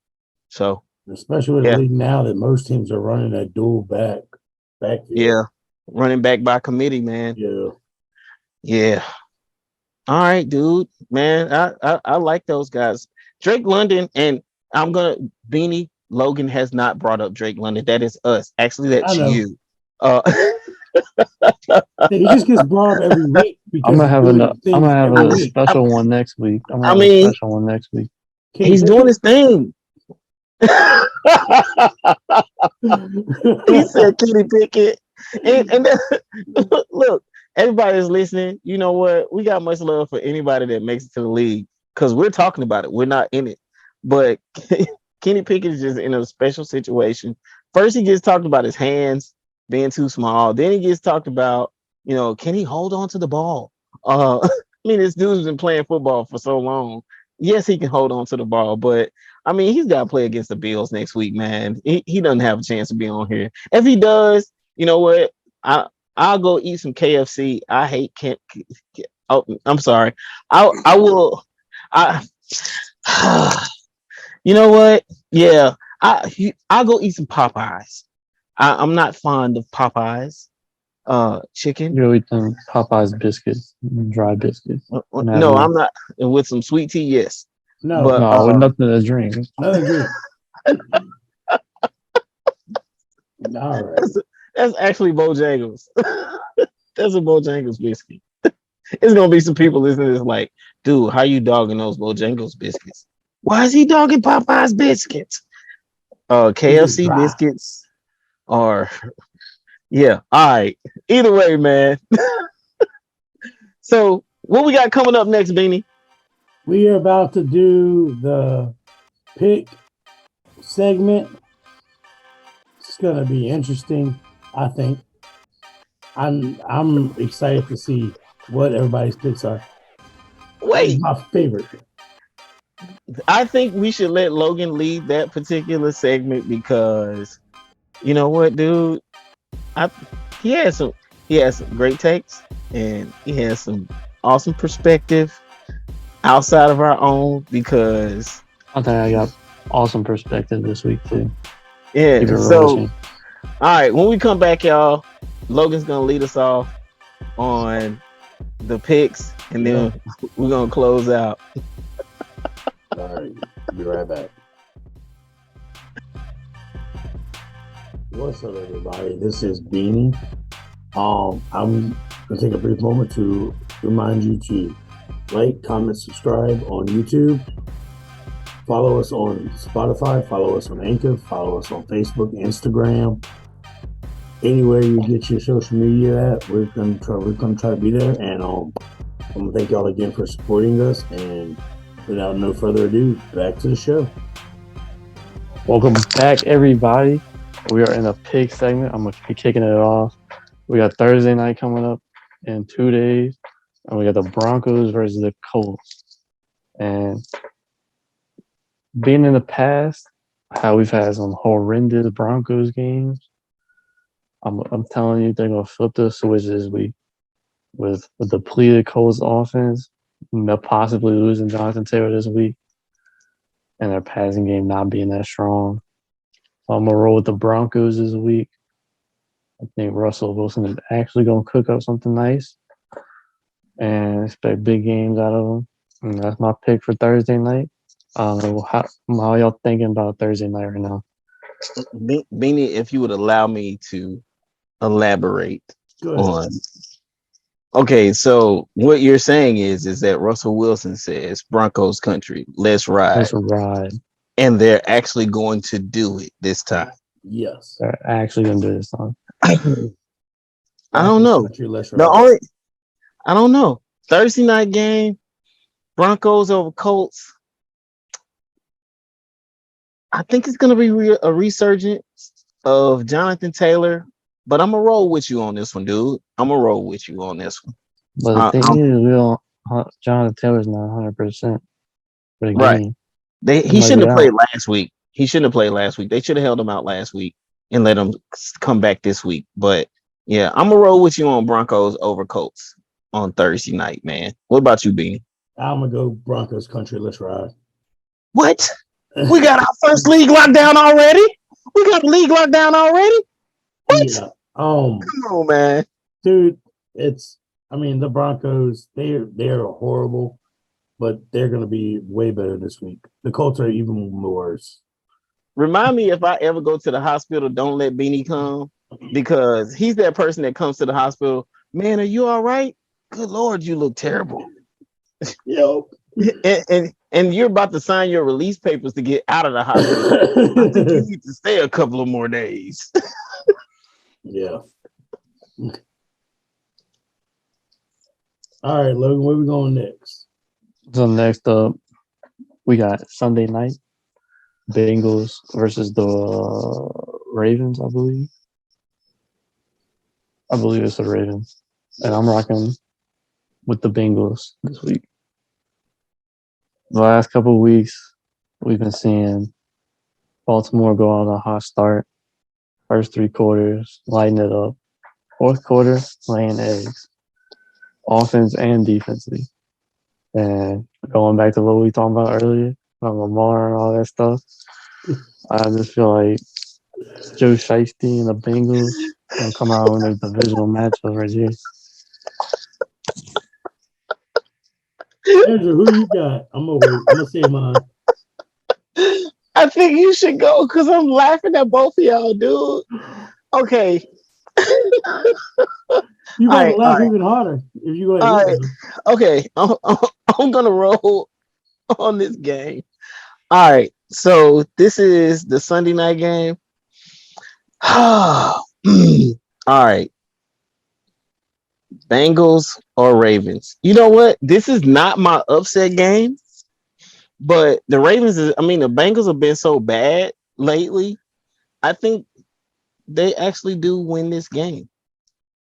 So Especially with the yeah, league now that most teams are running that dual backfield. yeah. Running back by committee, man. Yeah. Yeah. All right, dude. Man, I like those guys. Drake London, and I'm gonna Beanie Logan has not brought up Drake London. That is us. Actually, I that's know. you. Uh He just gets brought up every week because I'm gonna have I'm gonna have a week. special one next week. I'm gonna I have a mean, special one next week. he's doing his thing. He said Kenny Pickett. And then, look, everybody's listening. You know what? We got much love for anybody that makes it to the league because we're talking about it. We're not in it. But Kenny Pickett is just in a special situation. First, he gets talked about his hands being too small. Then he gets talked about, can he hold on to the ball? I mean, this dude's been playing football for so long. Yes, he can hold on to the ball, but I mean, he's got to play against the Bills next week, man. He doesn't have a chance to be on here. If he does, you know what? I'll go eat some KFC. I hate can't. Oh, I'm sorry. I will. I. You know what? Yeah, I'll go eat some Popeyes. I'm not fond of Popeyes. Chicken. You eat them Popeyes biscuits, dry biscuits. No, I'm not. With some sweet tea, yes. No, but no, with nothing to drink. Nothing drink. All right. That's actually Bojangles. That's a Bojangles biscuit. It's gonna be some people listening to this like, dude, how you dogging those Bojangles biscuits? Why is he dogging Popeye's biscuits? KFC biscuits are yeah, all right. Either way, man. So what we got coming up next, Beanie? We are about to do the pick segment. It's gonna be interesting, I think. I'm excited to see what everybody's picks are. Wait, my favorite. I think we should let Logan lead that particular segment because you know what, dude? He has some great takes and he has some awesome perspective outside of our own because I think I got awesome perspective this week too. Yeah. So all right, when we come back, y'all, Logan's gonna lead us off on the picks and then we're gonna close out. All right, be right back. What's up, everybody? This is Beanie. I'm gonna take a brief moment to remind you to like, comment, subscribe on YouTube. Follow us on Spotify. Follow us on Anchor. Follow us on Facebook, Instagram, anywhere you get your social media at. We're gonna try to be there. And I'm gonna thank y'all again for supporting us. And without no further ado, back to the show. Welcome back, everybody. We are in the pick segment. I'm gonna be kicking it off. We got Thursday night coming up in 2 days, and we got the Broncos versus the Colts. And being in the past, how we've had some horrendous Broncos games, I'm telling you, they're gonna flip the switch this week with a depleted Colts offense, possibly losing Jonathan Taylor this week, and their passing game not being that strong. So I'm gonna roll with the Broncos this week. I think Russell Wilson is actually gonna cook up something nice, and expect big games out of him. And that's my pick for Thursday night. How y'all thinking about Thursday night right now? Beanie, if you would allow me to elaborate on. Okay, so what you're saying is that Russell Wilson says Broncos country, let's ride. Let's ride. And they're actually going to do it this time. Yes. They're actually gonna do this time. I don't know. Country, let's The ride. only I don't know. Thursday night game, Broncos over Colts. I think it's going to be a resurgence of Jonathan Taylor, but I'm going to roll with you on this one, dude. I'm going to roll with you on this one. But the thing is, we don't. Jonathan Taylor's not 100% for the game. He shouldn't have played last week. He shouldn't have played last week. They should have held him out last week and let him come back this week. But yeah, I'm going to roll with you on Broncos over Colts on Thursday night, man. What about you, Beanie? I'm going to go Broncos country, let's ride. What? We got our first league lockdown already? We got the league lockdown already? What? Yeah. Come on, man. Dude, the Broncos, they're horrible, but they're going to be way better this week. The Colts are even worse. Remind me if I ever go to the hospital, don't let Beanie come, because he's that person that comes to the hospital. Man, are you all right? Good Lord, you look terrible. Yo. And you're about to sign your release papers to get out of the hospital. I think you need to stay a couple of more days. Yeah. All right, Logan, where we going next? So next up, we got Sunday night, Bengals versus the Ravens, I believe. I believe it's the Ravens. And I'm rocking with the Bengals this week. The last couple of weeks, we've been seeing Baltimore go on a hot start. First 3 quarters, lighting it up. Fourth quarter, laying eggs. Offense and defensively. And going back to what we talked about earlier, about Lamar and all that stuff, I just feel like Joe Shiesty and the Bengals gonna come out in a divisional matchup right here. Andrew, who you got? I'm gonna wait. I'm gonna say mine. I think you should go because I'm laughing at both of y'all, dude. Okay. You might laugh even harder if you go ahead. Okay, I'm gonna roll on this game. All right, so this is the Sunday night game. All right, Bengals or Ravens. You know what? This is not my upset game, but the Bengals have been so bad lately. I think they actually do win this game.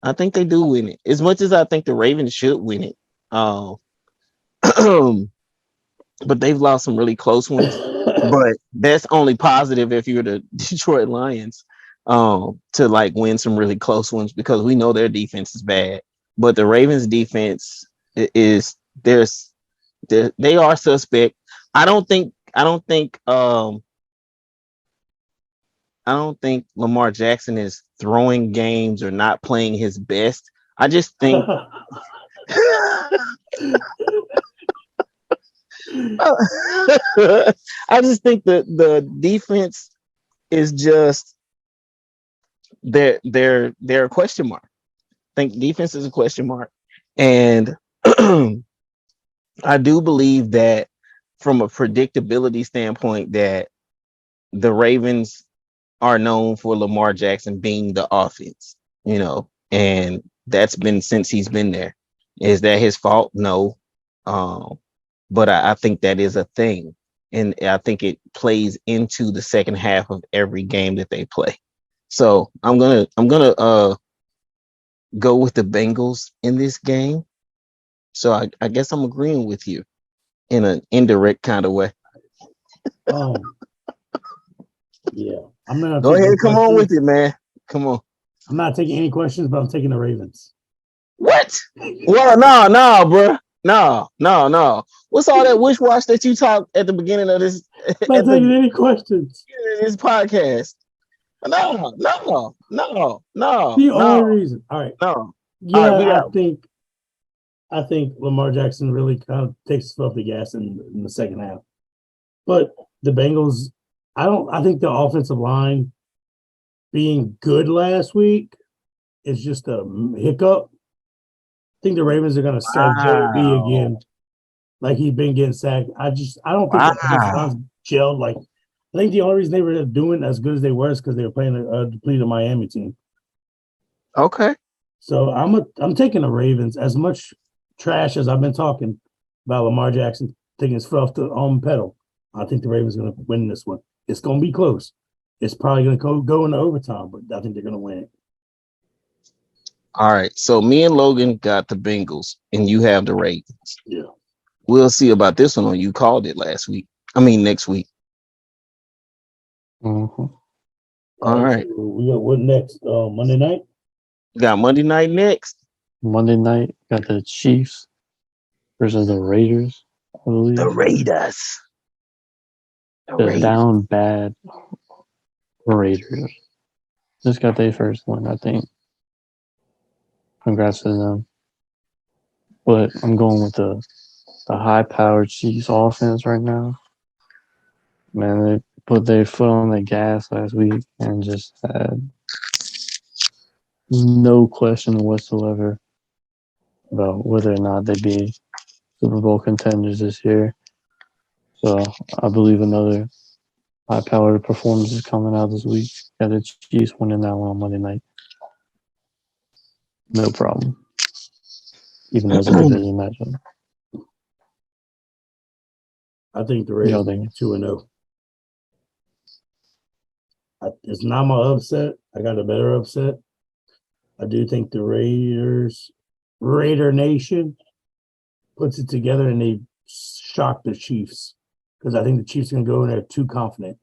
I think they do win it. As much as I think the Ravens should win it. But they've lost some really close ones. But that's only positive if you're the Detroit Lions to like win some really close ones, because we know their defense is bad. But the Ravens defense they are suspect. I don't think Lamar Jackson is throwing games or not playing his best. I just think I just think that the defense is just they're a question mark. I think defense is a question mark, and I do believe that from a predictability standpoint, that the Ravens are known for Lamar Jackson being the offense, and that's been since he's been there. Is that his fault? No. Um, but I think that is a thing. And I think it plays into the second half of every game that they play. So I'm gonna go with the Bengals in this game. So I guess I'm agreeing with you in an indirect kind of way. Um, yeah. I'm not Go taking ahead, come on with questions. it, man. Come on. I'm not taking any questions, but I'm taking the Ravens. What? Well, no, bro. No. What's all that wish wash that you talked at the beginning of this I'm not at the taking beginning any questions. of this podcast? No. The only reason. All right. No. All right, Yeah, we got I think Lamar Jackson really kind of takes his foot off the gas in the second half. But the Bengals, I think the offensive line being good last week is just a hiccup. I think the Ravens are going to sack JOB wow. again, like he's been getting sacked. I don't think the offensive Wow. line's gelled. Like, I think the only reason they were doing as good as they were is because they were playing a depleted Miami team. Okay. So I'm taking the Ravens. As much trash as I've been talking about Lamar Jackson taking his foot off the pedal, I think the Ravens are going to win this one. It's going to be close. It's probably going to go into overtime, but I think they're going to win it. All right. So me and Logan got the Bengals and you have the Ravens. Yeah. We'll see about this one on you called it last week. I mean next week. Mm-hmm. All right. So we got what next? Monday night? Got Monday night next. Monday night, got the Chiefs versus the Raiders, I believe. The Raiders. The down bad Raiders. Just got their first one, I think. Congrats to them. But I'm going with the high-powered Chiefs offense right now. Man, they put their foot on the gas last week and just had no question whatsoever about whether or not they'd be Super Bowl contenders this year. So I believe another high-powered performance is coming out this week. Got the Chiefs winning that one on Monday night. No problem. Even though it's a division matchup. I think the Raiders are 2-0. It's not my upset. I got a better upset. I do think the Raider Nation puts it together and they shock the Chiefs because I think the Chiefs are going to go in there too confident.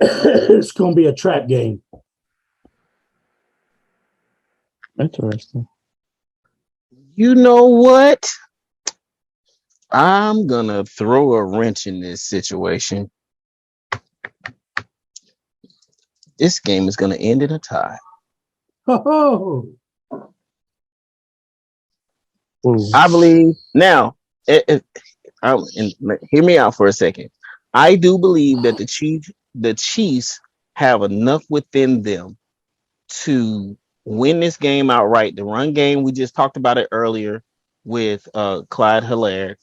It's going to be a trap game. Interesting. You know what? I'm going to throw a wrench in this situation. This game is going to end in a tie. Oh. I believe now. Hear me out for a second. I do believe that the Chiefs have enough within them to win this game outright. The run game, we just talked about it earlier with Clyde Hilaire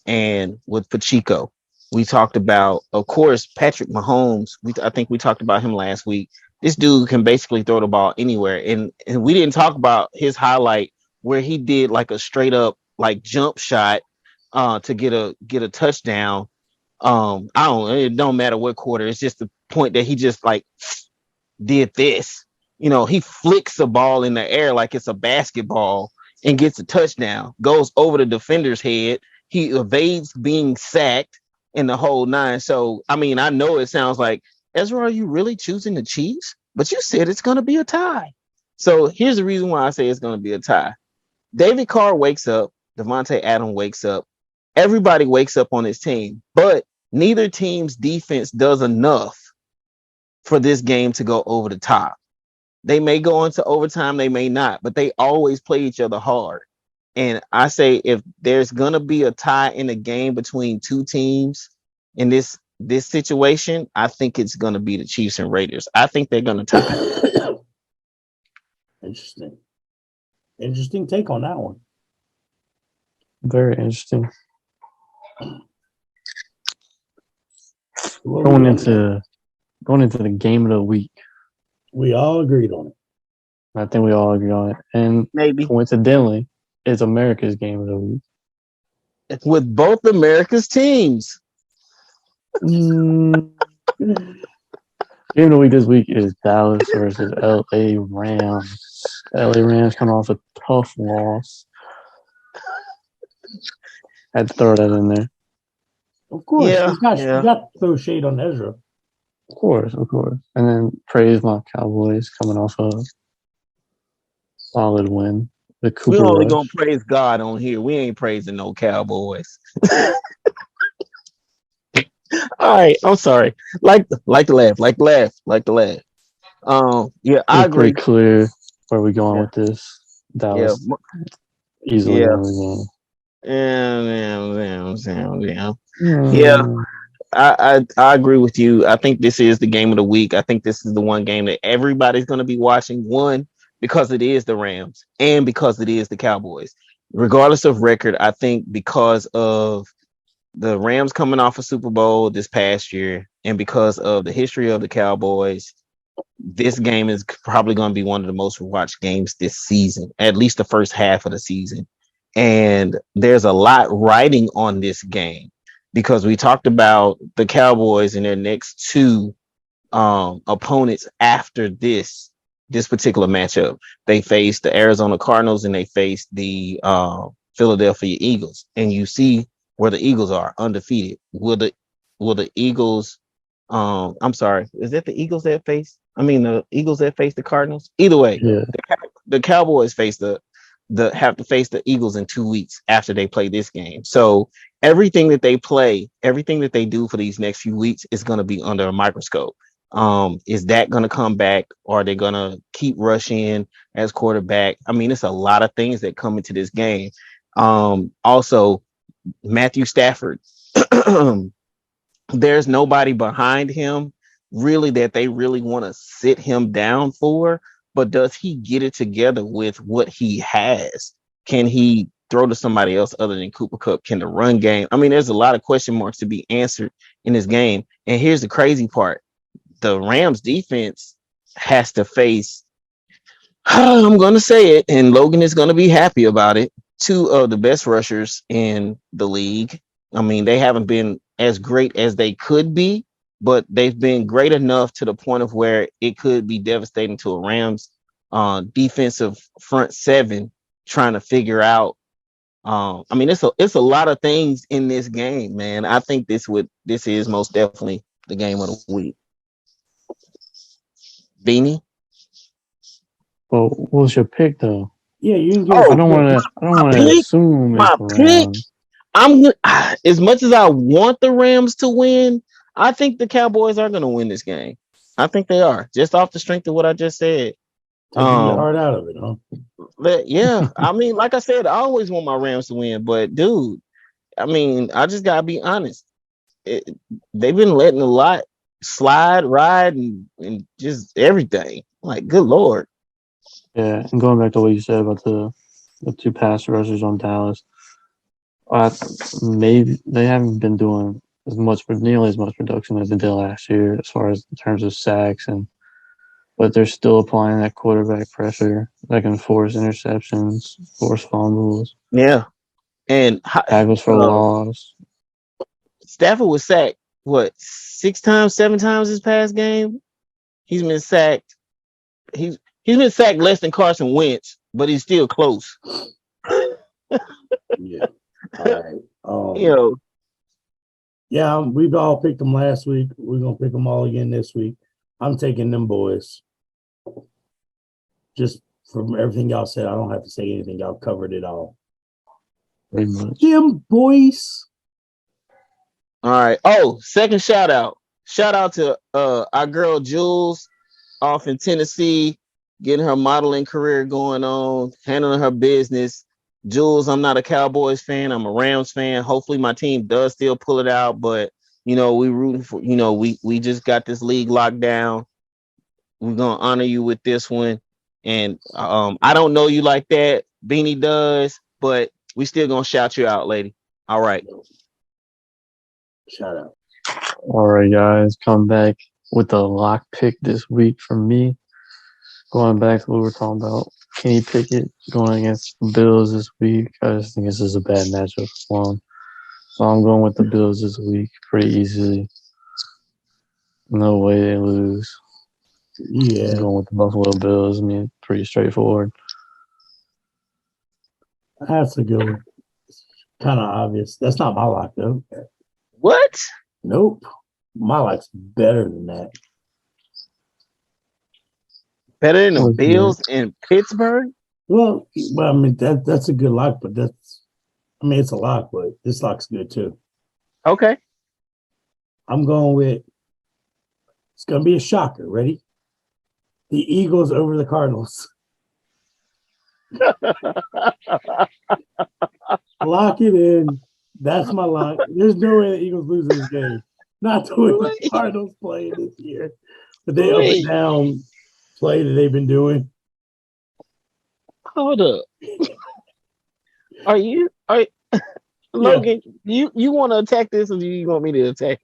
and with Pacheco. We talked about, of course, Patrick Mahomes. I think we talked about him last week. This dude can basically throw the ball anywhere. And we didn't talk about his highlight where he did like a straight up like jump shot to get a touchdown. It don't matter what quarter. It's just the point that he just like did this. He flicks a ball in the air like it's a basketball and gets a touchdown, goes over the defender's head. He evades being sacked in the whole nine. So, I mean, I know it sounds like, Ezra, are you really choosing the Chiefs? But you said it's going to be a tie. So here's the reason why I say it's going to be a tie. David Carr wakes up. Devontae Adams wakes up. Everybody wakes up on his team. But neither team's defense does enough for this game to go over the top. They may go into overtime, they may not, but they always play each other hard. And I say if there's gonna be a tie in a game between two teams in this this situation, I think it's going to be the Chiefs and Raiders. I think they're going to tie. Interesting take on that one. Very interesting. Going into the game of the week. We all agreed on it. I think we all agree on it. And Maybe coincidentally, it's America's game of the week. with both America's teams. Game of the week this week is Dallas versus LA Rams. LA Rams coming off a tough loss. Had to throw that in there. Of course. Yeah, You got to throw shade on Ezra. Of course. And then praise my Cowboys coming off a solid win. The Cooper we only Rush. gonna praise God on here. We ain't praising no Cowboys. All right, I'm sorry. Like the laugh. Yeah, I agree. Pretty clear where we're going with this. Dallas easily yeah. winning Yeah, I agree with you. I think this is the game of the week. I think this is the one game that everybody's going to be watching. One, because it is the Rams, and because it is the Cowboys. Regardless of record, I think because of the Rams coming off a Super Bowl this past year, and because of the history of the Cowboys, this game is probably going to be one of the most watched games this season, at least the first half of the season. And there's a lot riding on this game because we talked about the Cowboys and their next two opponents after this particular matchup. They faced the Arizona Cardinals and they faced the Philadelphia Eagles. And you see where the Eagles are, undefeated. Will the Eagles I'm sorry, is that the Eagles that face? The Eagles that face the Cardinals? Either way, the Cowboys face have to face the Eagles in 2 weeks after they play this game. So everything that they do for these next few weeks is going to be under a microscope. Is that going to come back, or are they going to keep rushing as quarterback? It's a lot of things that come into this game. Also, Matthew Stafford. There's nobody behind him really that they really want to sit him down for, but does he get it together with what he has? Can he throw to somebody else other than Cooper Kupp? Can the run game? There's a lot of question marks to be answered in this game. And here's the crazy part. The Rams defense has to face, I'm going to say it, and Logan is going to be happy about it, two of the best rushers in the league. They haven't been as great as they could be, but they've been great enough to the point of where it could be devastating to a Rams defensive front seven trying to figure out. It's a lot of things in this game, man. I think this is most definitely the game of the week. Beanie? Well, what's your pick though? Yeah, you can get. I don't want to assume my it's pick. As much as I want the Rams to win, I think the Cowboys are going to win this game. I think they are, just off the strength of what I just said. Taking your heart out of it, huh? But yeah, like I said, I always want my Rams to win, but dude, I just gotta be honest. They've been letting a lot slide, ride, and just everything. Like, good Lord. Yeah, and going back to what you said about the two pass rushers on Dallas, maybe they haven't been doing nearly as much production as they did last year, as far as in terms of sacks, but they're still applying that quarterback pressure that can force interceptions, force fumbles. Yeah, and tackles for loss. Stafford was sacked 6 times, 7 times this past game. He's been sacked. He's been sacked less than Carson Wentz, but he's still close. Yeah. All right. Yeah, we've all picked them last week. We're gonna pick them all again this week. I'm taking them boys. Just from everything y'all said, I don't have to say anything. Y'all covered it all. Pretty much. Them boys. All right. Oh, second shout out. Shout out to our girl Jules off in Tennessee, getting her modeling career going on, handling her business. Jules, I'm not a Cowboys fan. I'm a Rams fan. Hopefully my team does still pull it out, but We rooting for. We just got this league locked down. We're gonna honor you with this one. And I don't know you like that. Beanie does, but we still gonna shout you out, lady. All right. Shout out. All right, guys, come back with the lock pick this week from me. Going back to what we were talking about, Kenny Pickett going against the Bills this week. I just think this is a bad matchup for him. So I'm going with the Bills this week pretty easily. No way they lose. Yeah. I'm going with the Buffalo Bills. I mean, pretty straightforward. That's a good one. Kind of obvious. That's not my lock, though. What? Nope. My lock's better than that. Better than the Bills in Pittsburgh? Well, I mean that's a good lock, but it's a lock, but this lock's good too. Okay. I'm going with it's gonna be a shocker. Ready? The Eagles over the Cardinals. Lock it in. That's my lock. There's no way the Eagles lose this game. Not the way the Cardinals play this year. But they up and down play that they've been doing. Hold up. Are you Logan, you want to attack this or do you want me to attack?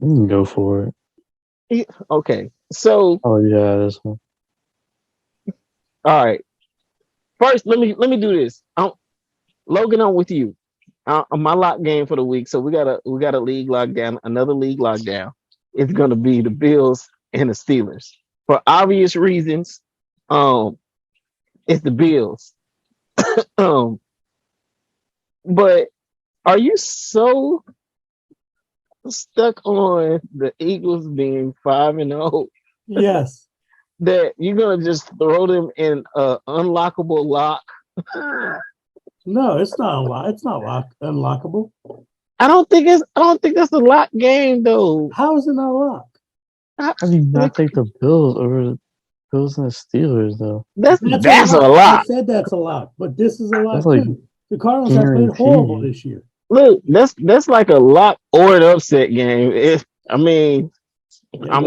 You can go for it. Okay. So this one. All right. First, let me do this. Logan, I'm with you. My lock game for the week. So we got a league lockdown, another league lockdown. It's gonna be the Bills and the Steelers. For obvious reasons, it's the Bills. But are you so stuck on the Eagles being 5-0? Yes. That you're gonna just throw them in an unlockable lock? No, it's not It's not unlockable. I don't think that's a lock game though. How is it not a lock? How do you not take the Bills over the Bills and the Steelers though? That's a lock. I said that's a lock, but this is a lock like too. The Cardinals have played horrible this year. Look, that's like a lock or an upset game. I'm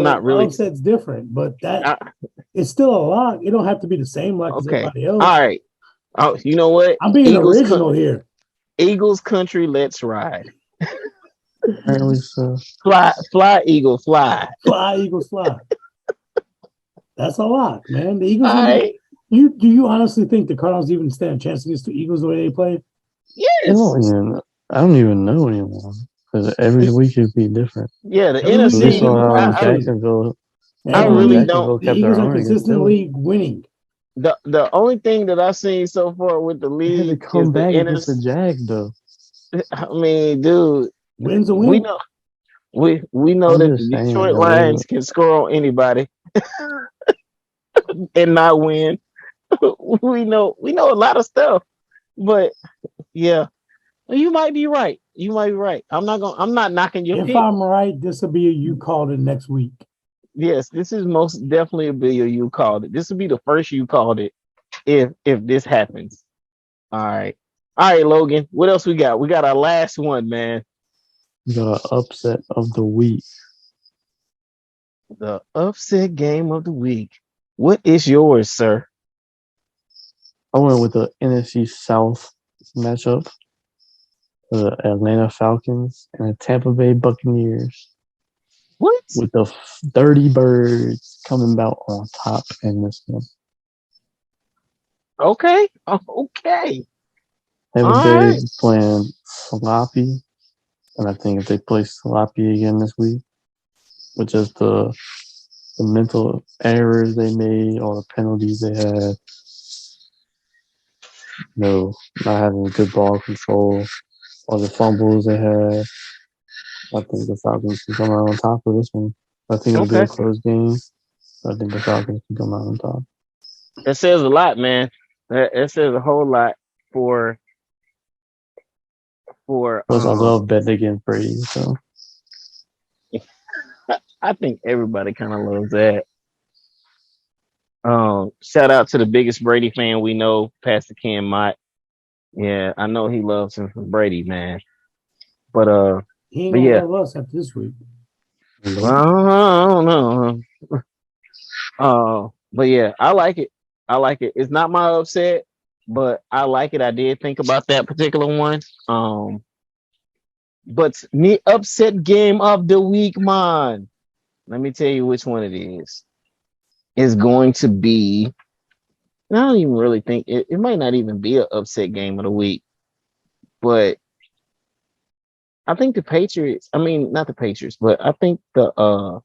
not really. Upset's different, but it's still a lock. It don't have to be the same lock as everybody else. All right. Oh, you know what? I'm being original here. Eagles country, let's ride. Apparently so. Fly, Eagle, fly. Fly, Eagles, fly. That's a lock, man. The Eagles. Right. Do you honestly think the Cardinals even stand a chance against the Eagles the way they play? Yes. I don't even know anymore because every week it'd be different. Yeah, the NFC. Jacksonville. I really don't. The Eagles are consistently winning. The only thing that I've seen so far with the league is come back against the Jags, though. I mean, dude, wins a win. We know that the Detroit Lions can score on anybody and not win. We know a lot of stuff, but yeah, you might be right. I'm not knocking your pick. If I'm right, this will be a you called it next week. Yes, this is most definitely a video you called it. This will be the first you called it if this happens. All right, Logan. What else we got? We got our last one, man. The upset of the week. The upset game of the week. What is yours, sir? I went with the NFC South matchup. The Atlanta Falcons and the Tampa Bay Buccaneers. What? With the 30 Birds coming out on top in this one. Okay. Tampa Bay playing sloppy. And I think if they play sloppy again this week, with just the mental errors they made, all the penalties they had, not having good ball control, all the fumbles they had, I think the Falcons can come out on top of this one. I think it'll be a close game. I think the Falcons can come out on top. That says a lot, man. That says a whole lot for. Plus, I love betting against Brady, so. I think everybody kind of loves that. Shout out to the biggest Brady fan we know, Pastor Ken Mott. Yeah, I know he loves him from Brady, man. But He ain't But gonna yeah, have us after this week. I don't know. But yeah, I like it. I like it. It's not my upset, but I like it. I did think about that particular one. But me upset game of the week, man. Let me tell you which one it is. It's going to be. I don't even really think it might not even be an upset game of the week, but I think the Patriots. I mean, not the Patriots, but I think the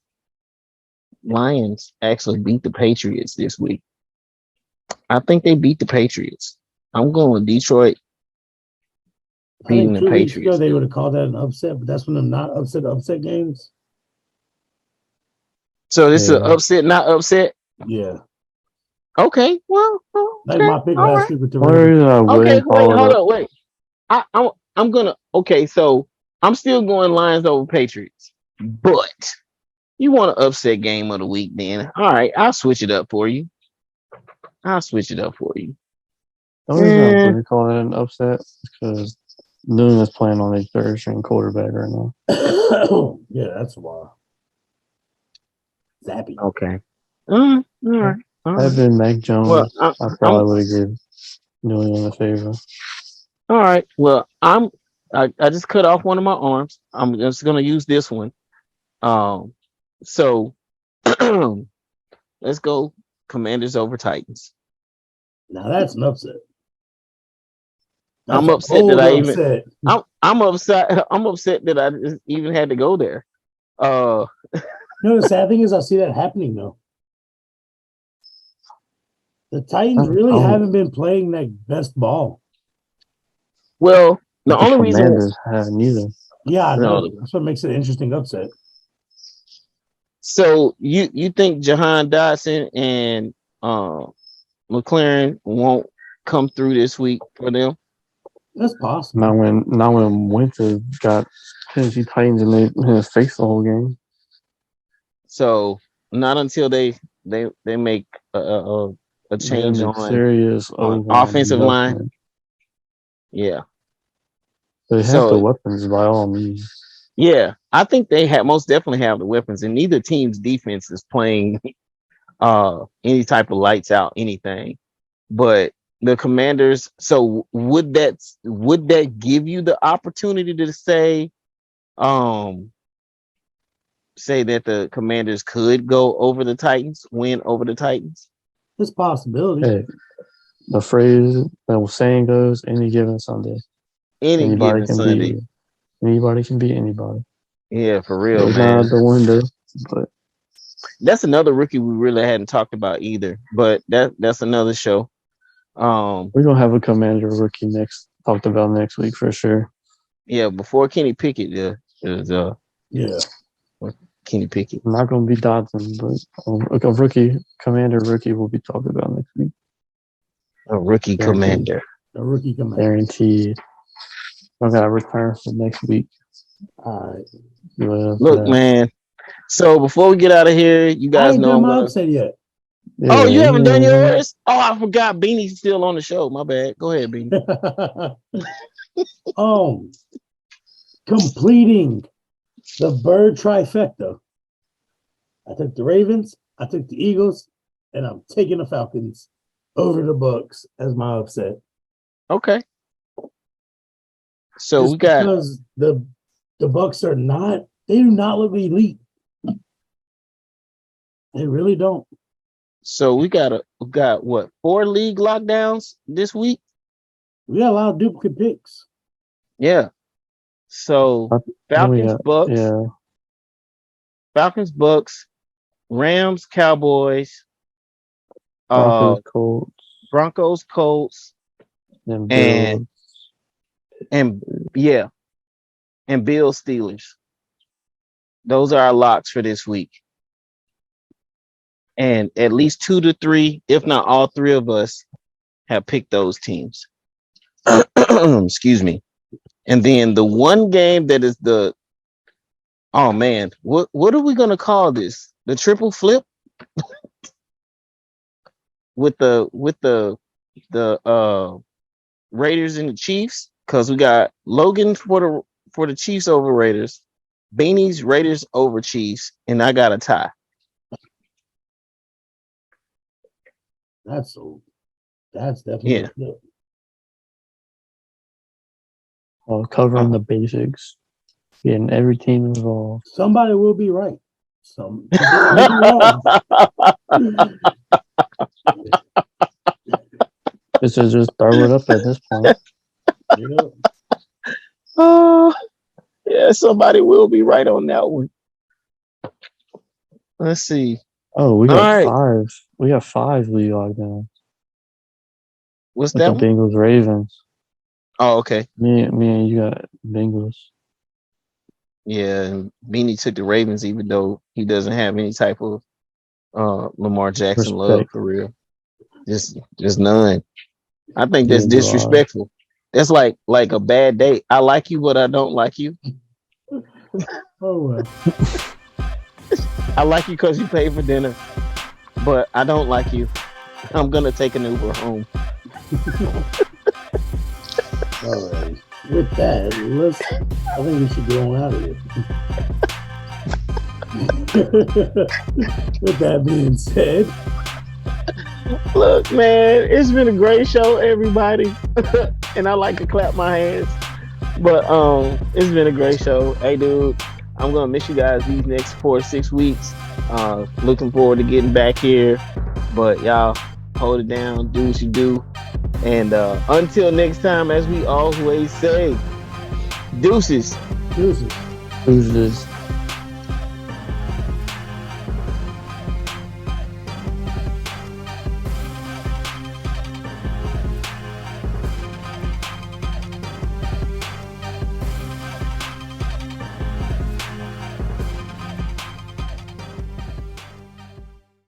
Lions actually beat the Patriots this week. I think they beat the Patriots. I'm going with Detroit I beating think the 2 weeks ago Patriots. they would have called that an upset, but that's when they're not upset games. So this is Yeah. an upset, not upset. Yeah. Okay, well, Like okay, my pick all last right. week with the One Ravens. reason I Okay, wouldn't wait, call it hold up. up, wait. I'm gonna. Okay, so I'm still going Lions over Patriots, but you want an upset game of the week? Then all right, I'll switch it up for you. I'll switch it up for you. The only reason I wouldn't call it an upset is because Noon is playing on a third string quarterback right now. Yeah, that's wild. Zappy. Okay. All right. All Had right. been Mac Jones, Well, I I'm probably would have given New England a favor. all right. Well, I just cut off one of my arms. I'm just gonna use this one. So let's go Commanders over Titans. Now that's an upset. That's I'm a upset that bold I even upset. I'm upset I'm upset that I just even had to go there. Uh You know, the sad thing is I see that happening though. The Titans really I'm, haven't been playing that best ball. well, the but the only reason Commanders haven't neither. Yeah, I know. no, That's what makes it an interesting upset. so you think Jahan Dotson and uh McLaren won't come through this week for them? That's possible. Not when Winter got Tennessee Titans in his face the whole game. So not until they make a They gotta change make serious on O-line offensive line. adjustment. Yeah. They have the So weapons by all means. yeah, I think they have most definitely have the weapons, and neither team's defense is playing any type of lights out anything. But the Commanders, so would that give you the opportunity to um say that the Commanders could go over the Titans, win over the Titans? It's a possibility. Hey, the phrase that saying goes, any given Sunday, Any anybody given can beat Sunday. you. Anybody can beat anybody. Yeah, for real, It's man. not out the window, but That's another rookie we really hadn't talked about either. But that's another show. we're gonna have a Commander rookie talked about next week for sure. Yeah, before Kenny Pickett, is Yeah. Kenny Pickett. Not gonna be Dodson, but a rookie Commander rookie will be talked about next week. A rookie Guaranteed. commander. A rookie commander. Guaranteed. I gotta return for next week. All right. Look, man. So before we get out of here, you I guys ain't know done I'm my gonna. upset yet. Yeah, Oh, you haven't done yours? Oh, I forgot. Beanie's still on the show. My bad. Go ahead, Beanie. Completing the bird trifecta. I took the Ravens, I took the Eagles, and I'm taking the Falcons over the Bucks as my upset. Okay. So Just we got because the Bucks they do not look elite. They really don't. so we got what 4 league lockdowns this week? We got a lot of duplicate picks. Yeah. So Falcons, Bucks, yeah. Falcons, Bucks, Rams, Cowboys, Broncos, Colts, and and yeah, and Bills, Steelers. Those are our locks for this week. And at least 2 to 3, if not all 3 of us, have picked those teams. Excuse me. And then the one game that is oh man, what are we gonna call this? The triple flip with the Raiders and the Chiefs, because we got Logan for for the Chiefs over Raiders. Beanie's Raiders over Chiefs, and I got a tie. That's definitely good. Covering the basics, getting every team involved. Somebody will be right. Some will be wrong. This is just throw it up at this point. Oh, yeah, somebody will be right on that one. Let's see. Oh, we got All right. 5. We got 5 league locked down. What's With that the one? Bengals Ravens. Oh, okay. Me and you got Bengals. Yeah, and Beanie took the Ravens, even though he doesn't have any type of Lamar Jackson love for real. Just none. I think that's disrespectful. That's like a bad date. I like you, but I don't like you. Oh well. I like you because you pay for dinner, but I don't like you. I'm gonna take an Uber home. All right. With that, I think we should go on out of here. With that being said, look, man, it's been a great show, everybody. And I like to clap my hands. But it's been a great show. Hey, dude, I'm gonna miss you guys these next 4 or 6 weeks. Looking forward to getting back here. But y'all hold it down, do what you do. And until next time, as we always say, deuces. deuces. Deuces.